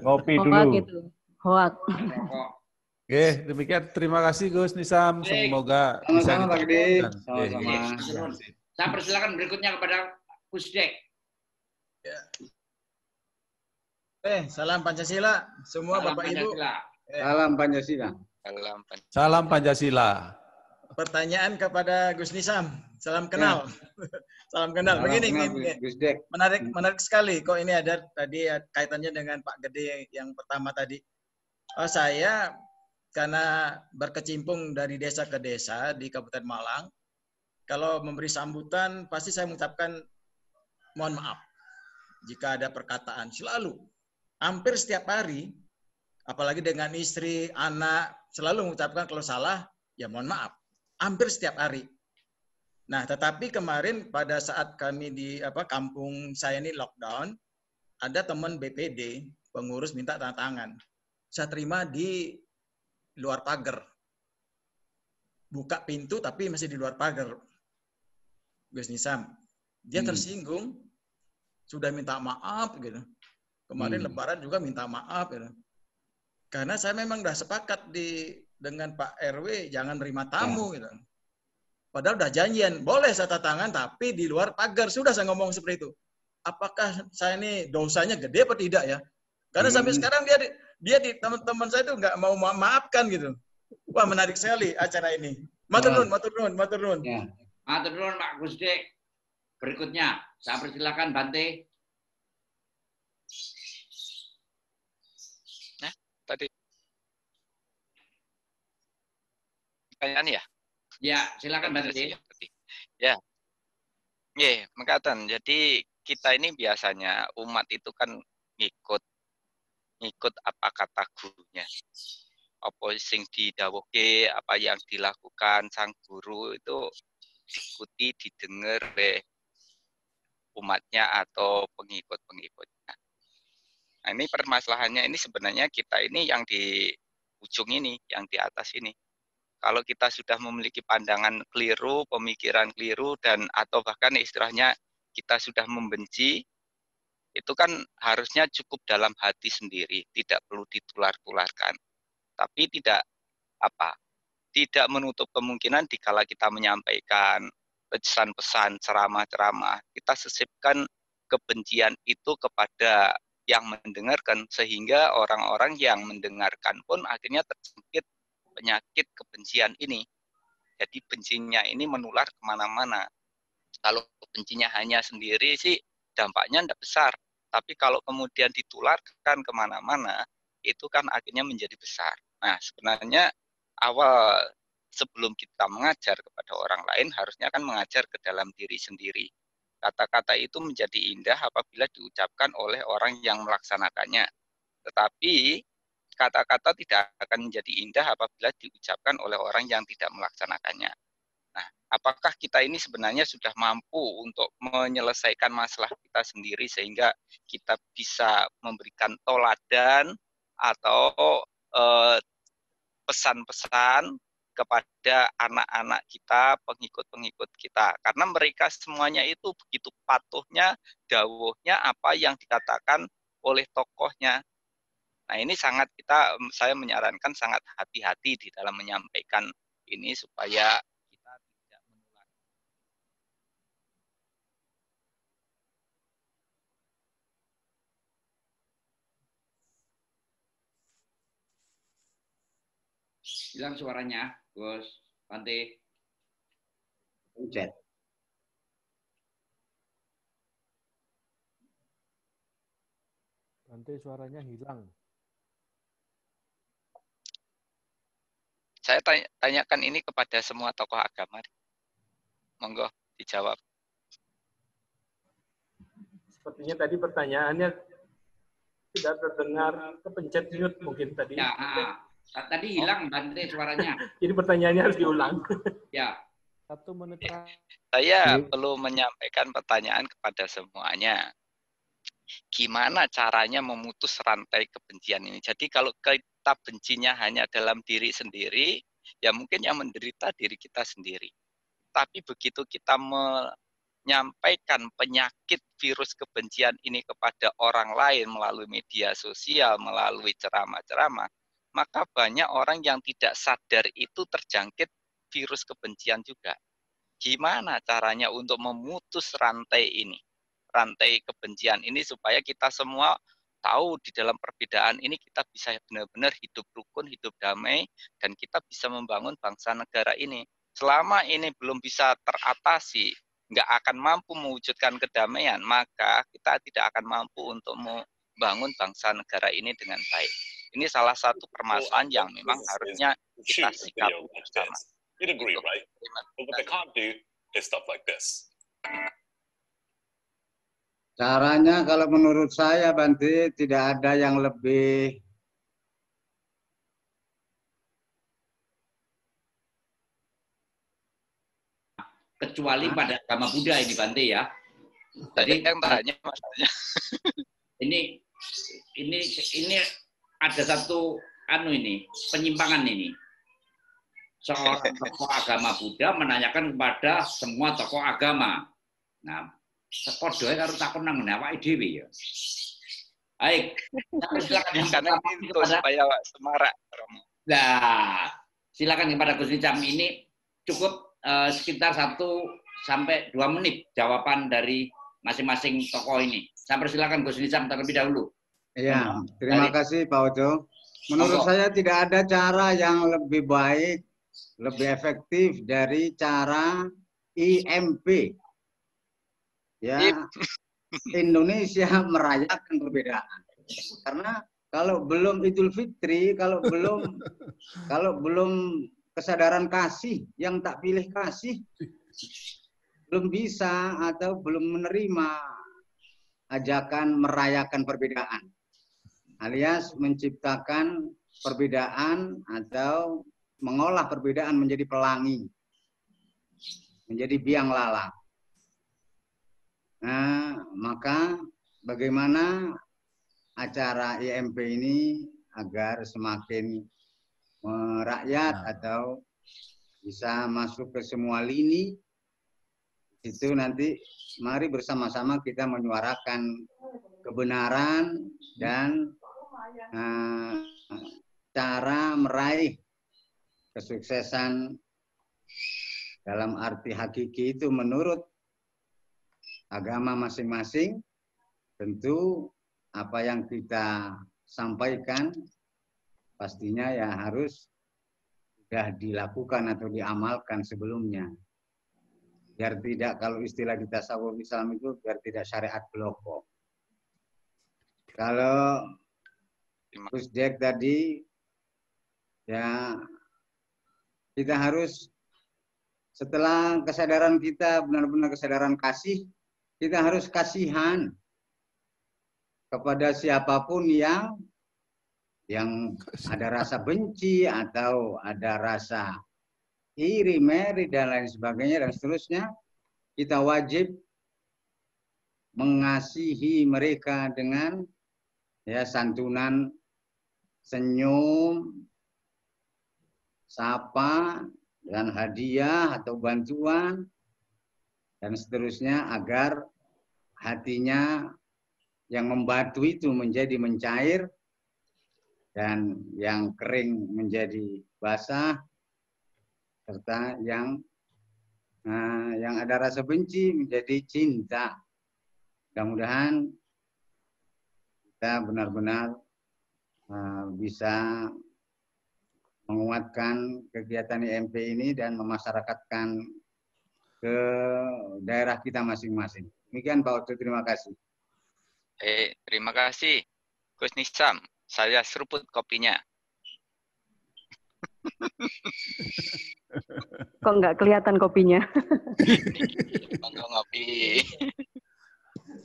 Ngopi dulu. Hoak. Oke, demikian. Terima kasih Gus Nisam. Semoga bisa Sama-sama Pak Gede. Sama-sama. Saya persilakan berikutnya kepada Gusdek. Ya. Salam Pancasila semua Salam Bapak Ibu. Salam Pancasila. Salam Pancasila. Pertanyaan kepada Gus Nisam. Salam kenal. Salam kenal. Begini, menarik sekali. Kok ini ada tadi kaitannya dengan Pak Gede yang pertama tadi. Saya karena berkecimpung dari desa ke desa di Kabupaten Malang, kalau memberi sambutan pasti saya mengucapkan mohon maaf jika ada perkataan, selalu, hampir setiap hari, apalagi dengan istri, anak, selalu mengucapkan kalau salah, ya mohon maaf, hampir setiap hari. Nah, tetapi kemarin pada saat kami di kampung saya ini lockdown, ada teman BPD, pengurus minta tanda tangan. Saya terima di luar pagar. Buka pintu tapi masih di luar pagar. Gus Nisam. Dia tersinggung, sudah minta maaf gitu. Kemarin Lebaran juga minta maaf gitu. Karena saya memang udah sepakat dengan Pak RW jangan nerima tamu gitu. Padahal udah janjian, boleh saya tanda tangan tapi di luar pagar. Sudah saya ngomong seperti itu. Apakah saya ini dosanya gede apa tidak ya? Karena sampai sekarang dia di teman-teman saya itu nggak mau maafkan gitu. Wah, menarik sekali acara ini. Matur nuwun. Ya. Matur nuwun Pak Gusdik. Berikutnya, saya persilakan Bante. Nah, tadi pertanyaan ya? Ya, silakan Bante. Ya. Nggih, mekaten. Jadi kita ini biasanya umat itu kan ngikut apa kata gurunya. Apa sing didhawuhke, apa yang dilakukan sang guru itu diikuti, didengar oleh umatnya atau pengikut-pengikutnya. Nah, ini permasalahannya ini sebenarnya kita ini yang di ujung ini, yang di atas ini. Kalau kita sudah memiliki pandangan keliru, pemikiran keliru, dan atau bahkan istilahnya kita sudah membenci, itu kan harusnya cukup dalam hati sendiri, tidak perlu ditular-tularkan. Tapi tidak menutup kemungkinan dikala kita menyampaikan pesan-pesan, ceramah-ceramah, kita sisipkan kebencian itu kepada yang mendengarkan, sehingga orang-orang yang mendengarkan pun akhirnya terjangkit penyakit kebencian ini. Jadi bencinya ini menular kemana-mana. Kalau bencinya hanya sendiri sih dampaknya tidak besar. Tapi kalau kemudian ditularkan kemana-mana, itu kan akhirnya menjadi besar. Nah, sebenarnya awal sebelum kita mengajar kepada orang lain, harusnya kan mengajar ke dalam diri sendiri. Kata-kata itu menjadi indah apabila diucapkan oleh orang yang melaksanakannya. Tetapi kata-kata tidak akan menjadi indah apabila diucapkan oleh orang yang tidak melaksanakannya. Nah, apakah kita ini sebenarnya sudah mampu untuk menyelesaikan masalah kita sendiri sehingga kita bisa memberikan toladan atau pesan-pesan kepada anak-anak kita, pengikut-pengikut kita. Karena mereka semuanya itu begitu patuhnya, dawuhnya apa yang dikatakan oleh tokohnya. Nah, ini saya menyarankan sangat hati-hati di dalam menyampaikan ini supaya kita tidak menular. Hilang suaranya, Gus Bante. Bante suaranya hilang. Saya tanyakan ini kepada semua tokoh agama. Monggo dijawab. Sepertinya tadi pertanyaannya tidak terdengar, kepencet mute mungkin tadi. Ya, tadi hilang Bante suaranya. Jadi pertanyaannya harus diulang. Ya. 1 menit terakhir. Saya perlu menyampaikan pertanyaan kepada semuanya. Gimana caranya memutus rantai kebencian ini? Jadi kalau kita bencinya hanya dalam diri sendiri, ya mungkin yang menderita diri kita sendiri. Tapi begitu kita menyampaikan penyakit virus kebencian ini kepada orang lain melalui media sosial, melalui ceramah-ceramah, maka banyak orang yang tidak sadar itu terjangkit virus kebencian juga. Gimana caranya untuk memutus rantai ini? Rantai kebencian ini supaya kita semua tahu di dalam perbedaan ini kita bisa benar-benar hidup rukun, hidup damai, dan kita bisa membangun bangsa negara ini. Selama ini belum bisa teratasi, nggak akan mampu mewujudkan kedamaian, maka kita tidak akan mampu untuk membangun bangsa negara ini dengan baik. Ini salah satu permasalahan yang memang harusnya kita sikapi bersama. You'd agree, right? But what they can't do is stuff like this. Caranya kalau menurut saya, Bante, tidak ada yang lebih kecuali pada agama Buddha ini, Bante ya. Jadi yang tanya masalahnya. ini ada satu penyimpangan ini. Seorang tokoh agama Buddha menanyakan kepada semua tokoh agama. Nah, sepodoe karo takon nang awake dhewe ya. Baik. Silakan yang karena itu supaya semarak. Nah, silakan kepada Gus Nicam. Ini cukup sekitar 1 sampai 2 menit jawaban dari masing-masing tokoh ini. Saya persilakan Gus Nicam terlebih dahulu. Iya, terima kasih Pak Ojo. Menurut saya tidak ada cara yang lebih baik, lebih efektif dari cara IMP. Ya, Indonesia merayakan perbedaan. Karena kalau belum Idul Fitri, kalau belum kesadaran kasih yang tak pilih kasih, belum bisa atau belum menerima ajakan merayakan perbedaan, alias menciptakan perbedaan atau mengolah perbedaan menjadi pelangi, menjadi biang lala. Nah, maka bagaimana acara IMP ini agar semakin merakyat atau bisa masuk ke semua lini, itu nanti mari bersama-sama kita menyuarakan kebenaran dan cara meraih kesuksesan dalam arti hakiki itu menurut agama masing-masing. Tentu apa yang kita sampaikan pastinya ya harus sudah dilakukan atau diamalkan sebelumnya. Biar tidak, kalau istilah di tasawuf Islam itu, biar tidak syariat bloko. Kalau Gus Dek tadi, ya kita harus setelah kesadaran kita benar-benar kesadaran kasih, kita harus kasihan kepada siapapun yang ada rasa benci atau ada rasa iri, meri, dan lain sebagainya, dan seterusnya. Kita wajib mengasihi mereka dengan ya santunan, senyum, sapa, dan hadiah atau bantuan, dan seterusnya, agar hatinya yang membatu itu menjadi mencair, dan yang kering menjadi basah, serta yang ada rasa benci menjadi cinta. Mudah-mudahan kita benar-benar bisa menguatkan kegiatan IMP ini dan memasyarakatkan ke daerah kita masing-masing. Demikian Pak Oto, terima kasih. Terima kasih Gus Nicam. Saya seruput kopinya. Kok nggak kelihatan kopinya? Monggo ngopi.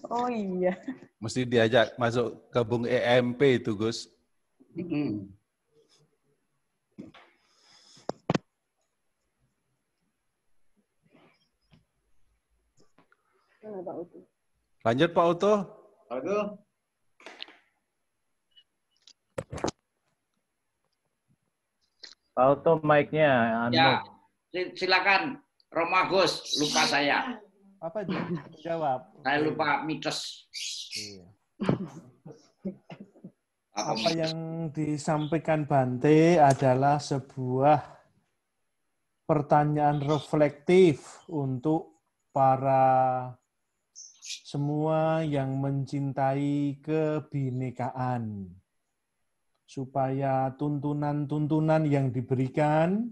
Oh iya. Mesti diajak masuk gabung EMP itu, Gus. Lanjut Pak Oto. Pak Oto. Pak Oto mic-nya. Ya, silakan Romo Agus, lupa saya. Apa itu? Jawab. Saya lupa mitos. Iya. Apa yang disampaikan Bante adalah sebuah pertanyaan reflektif untuk para semua yang mencintai kebinekaan, supaya tuntunan-tuntunan yang diberikan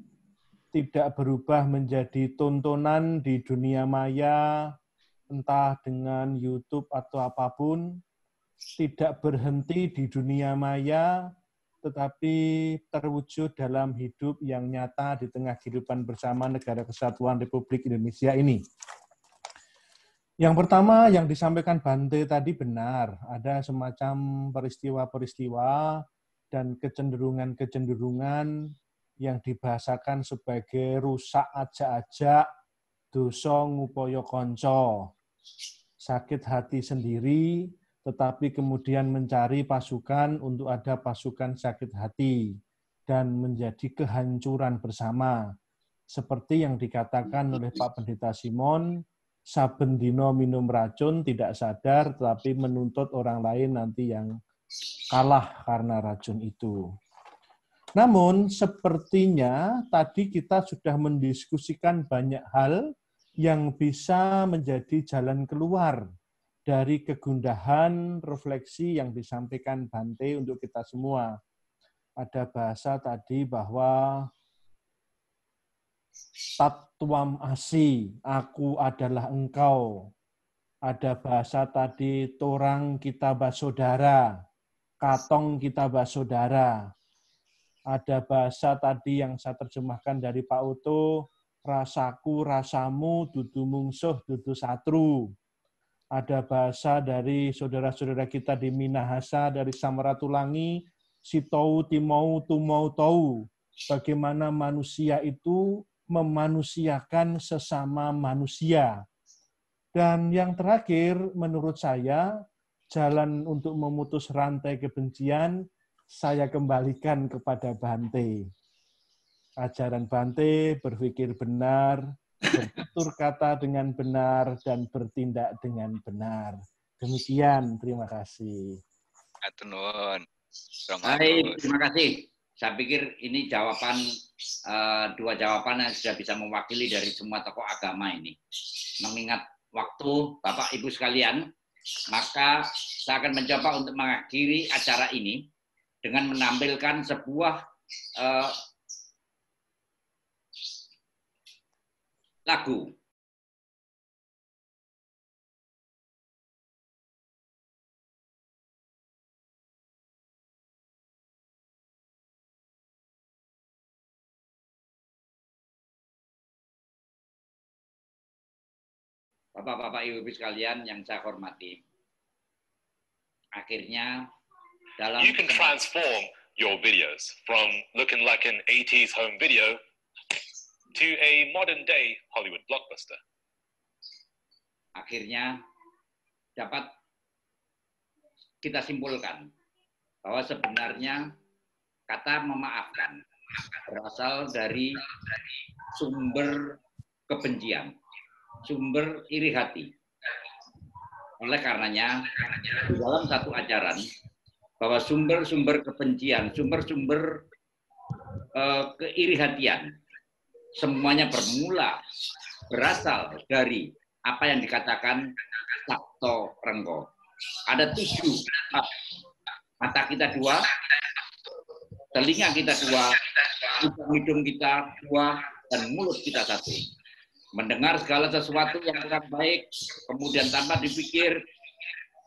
tidak berubah menjadi tontonan di dunia maya, entah dengan YouTube atau apapun, tidak berhenti di dunia maya, tetapi terwujud dalam hidup yang nyata di tengah kehidupan bersama Negara Kesatuan Republik Indonesia ini. Yang pertama yang disampaikan Bante tadi benar, ada semacam peristiwa-peristiwa dan kecenderungan-kecenderungan yang dibahasakan sebagai rusak ajak-ajak, dosa ngupaya konco, sakit hati sendiri, tetapi kemudian mencari pasukan untuk ada pasukan sakit hati, dan menjadi kehancuran bersama. Seperti yang dikatakan oleh Pak Pendeta Simon, saben dino minum racun tidak sadar, tetapi menuntut orang lain nanti yang kalah karena racun itu. Namun, sepertinya tadi kita sudah mendiskusikan banyak hal yang bisa menjadi jalan keluar dari kegundahan refleksi yang disampaikan Bante untuk kita semua. Ada bahasa tadi bahwa Tatwam asi, aku adalah engkau. Ada bahasa tadi torang kita basodara, katong kita basodara. Ada bahasa tadi yang saya terjemahkan dari Pak Uto, rasaku, rasamu, dudu mungsuh, dudu satru. Ada bahasa dari saudara-saudara kita di Minahasa, dari Samratulangi, si tau, timau, tumau, tau. Bagaimana manusia itu memanusiakan sesama manusia. Dan yang terakhir, menurut saya, jalan untuk memutus rantai kebencian, saya kembalikan kepada Bante. Ajaran Bante berpikir benar, bertutur kata dengan benar, dan bertindak dengan benar. Demikian, terima kasih. Baik, terima kasih. Saya pikir ini jawaban, dua jawaban yang sudah bisa mewakili dari semua tokoh agama ini. Mengingat waktu Bapak Ibu sekalian, maka saya akan mencoba untuk mengakhiri acara ini dengan menampilkan sebuah lagu. Bapak-bapak, Ibu-ibu sekalian yang saya hormati, akhirnya dalam You can transform your videos from looking like an 80s home video to a modern day Hollywood blockbuster. Akhirnya dapat kita simpulkan bahwa sebenarnya kata memaafkan berasal dari sumber kebencian, sumber iri hati. Oleh karenanya, di dalam satu ajaran, bahwa sumber-sumber kebencian, sumber-sumber keirihatian, semuanya berasal dari apa yang dikatakan Sabto Renggo. Ada 7 mata kita 2, telinga kita 2, hidung kita 2, dan mulut kita 1. Mendengar segala sesuatu yang kurang baik, kemudian tanpa dipikir,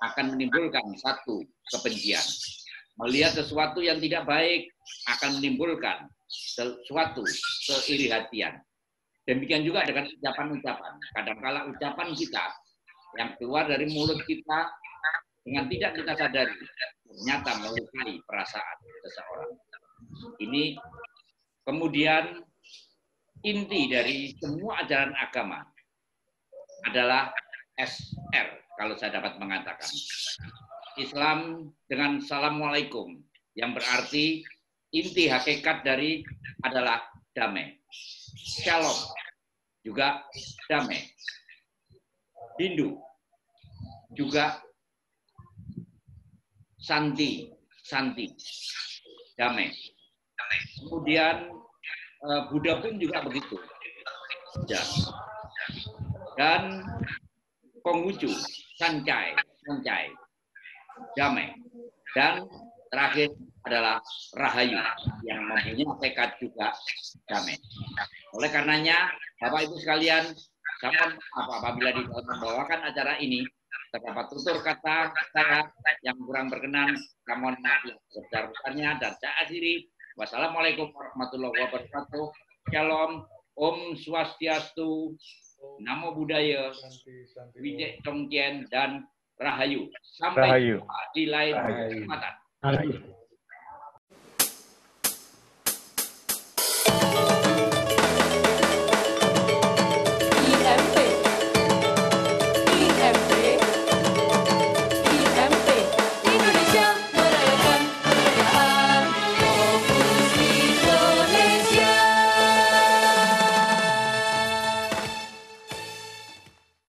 akan menimbulkan satu kebencian. Melihat sesuatu yang tidak baik, akan menimbulkan sesuatu keirihatian. Demikian juga dengan ucapan-ucapan. Kadang-kala ucapan kita yang keluar dari mulut kita dengan tidak kita sadari, ternyata melukai perasaan seseorang. Ini kemudian inti dari semua ajaran agama adalah SR, kalau saya dapat mengatakan. Islam dengan Assalamualaikum, yang berarti inti hakikat dari adalah damai. Shalom, juga damai. Hindu, juga Santi, damai. Kemudian Buddha pun juga begitu. Dan Konghucu, Sancai, damai. Dan terakhir adalah Rahayu, yang mempunyai hakikat juga damai. Oleh karenanya, Bapak Ibu sekalian, apabila membawakan acara ini, terdapat tutur kata saya yang kurang berkenan, saya mohon maaf yang sebesar-besarnya, dan saya akhiri. Wassalamualaikum warahmatullahi wabarakatuh. Shalom, Om Swastiastu, Namo Buddhaya, Wijek Tongkien, dan Rahayu. Sampai jumpa di lain kesempatan.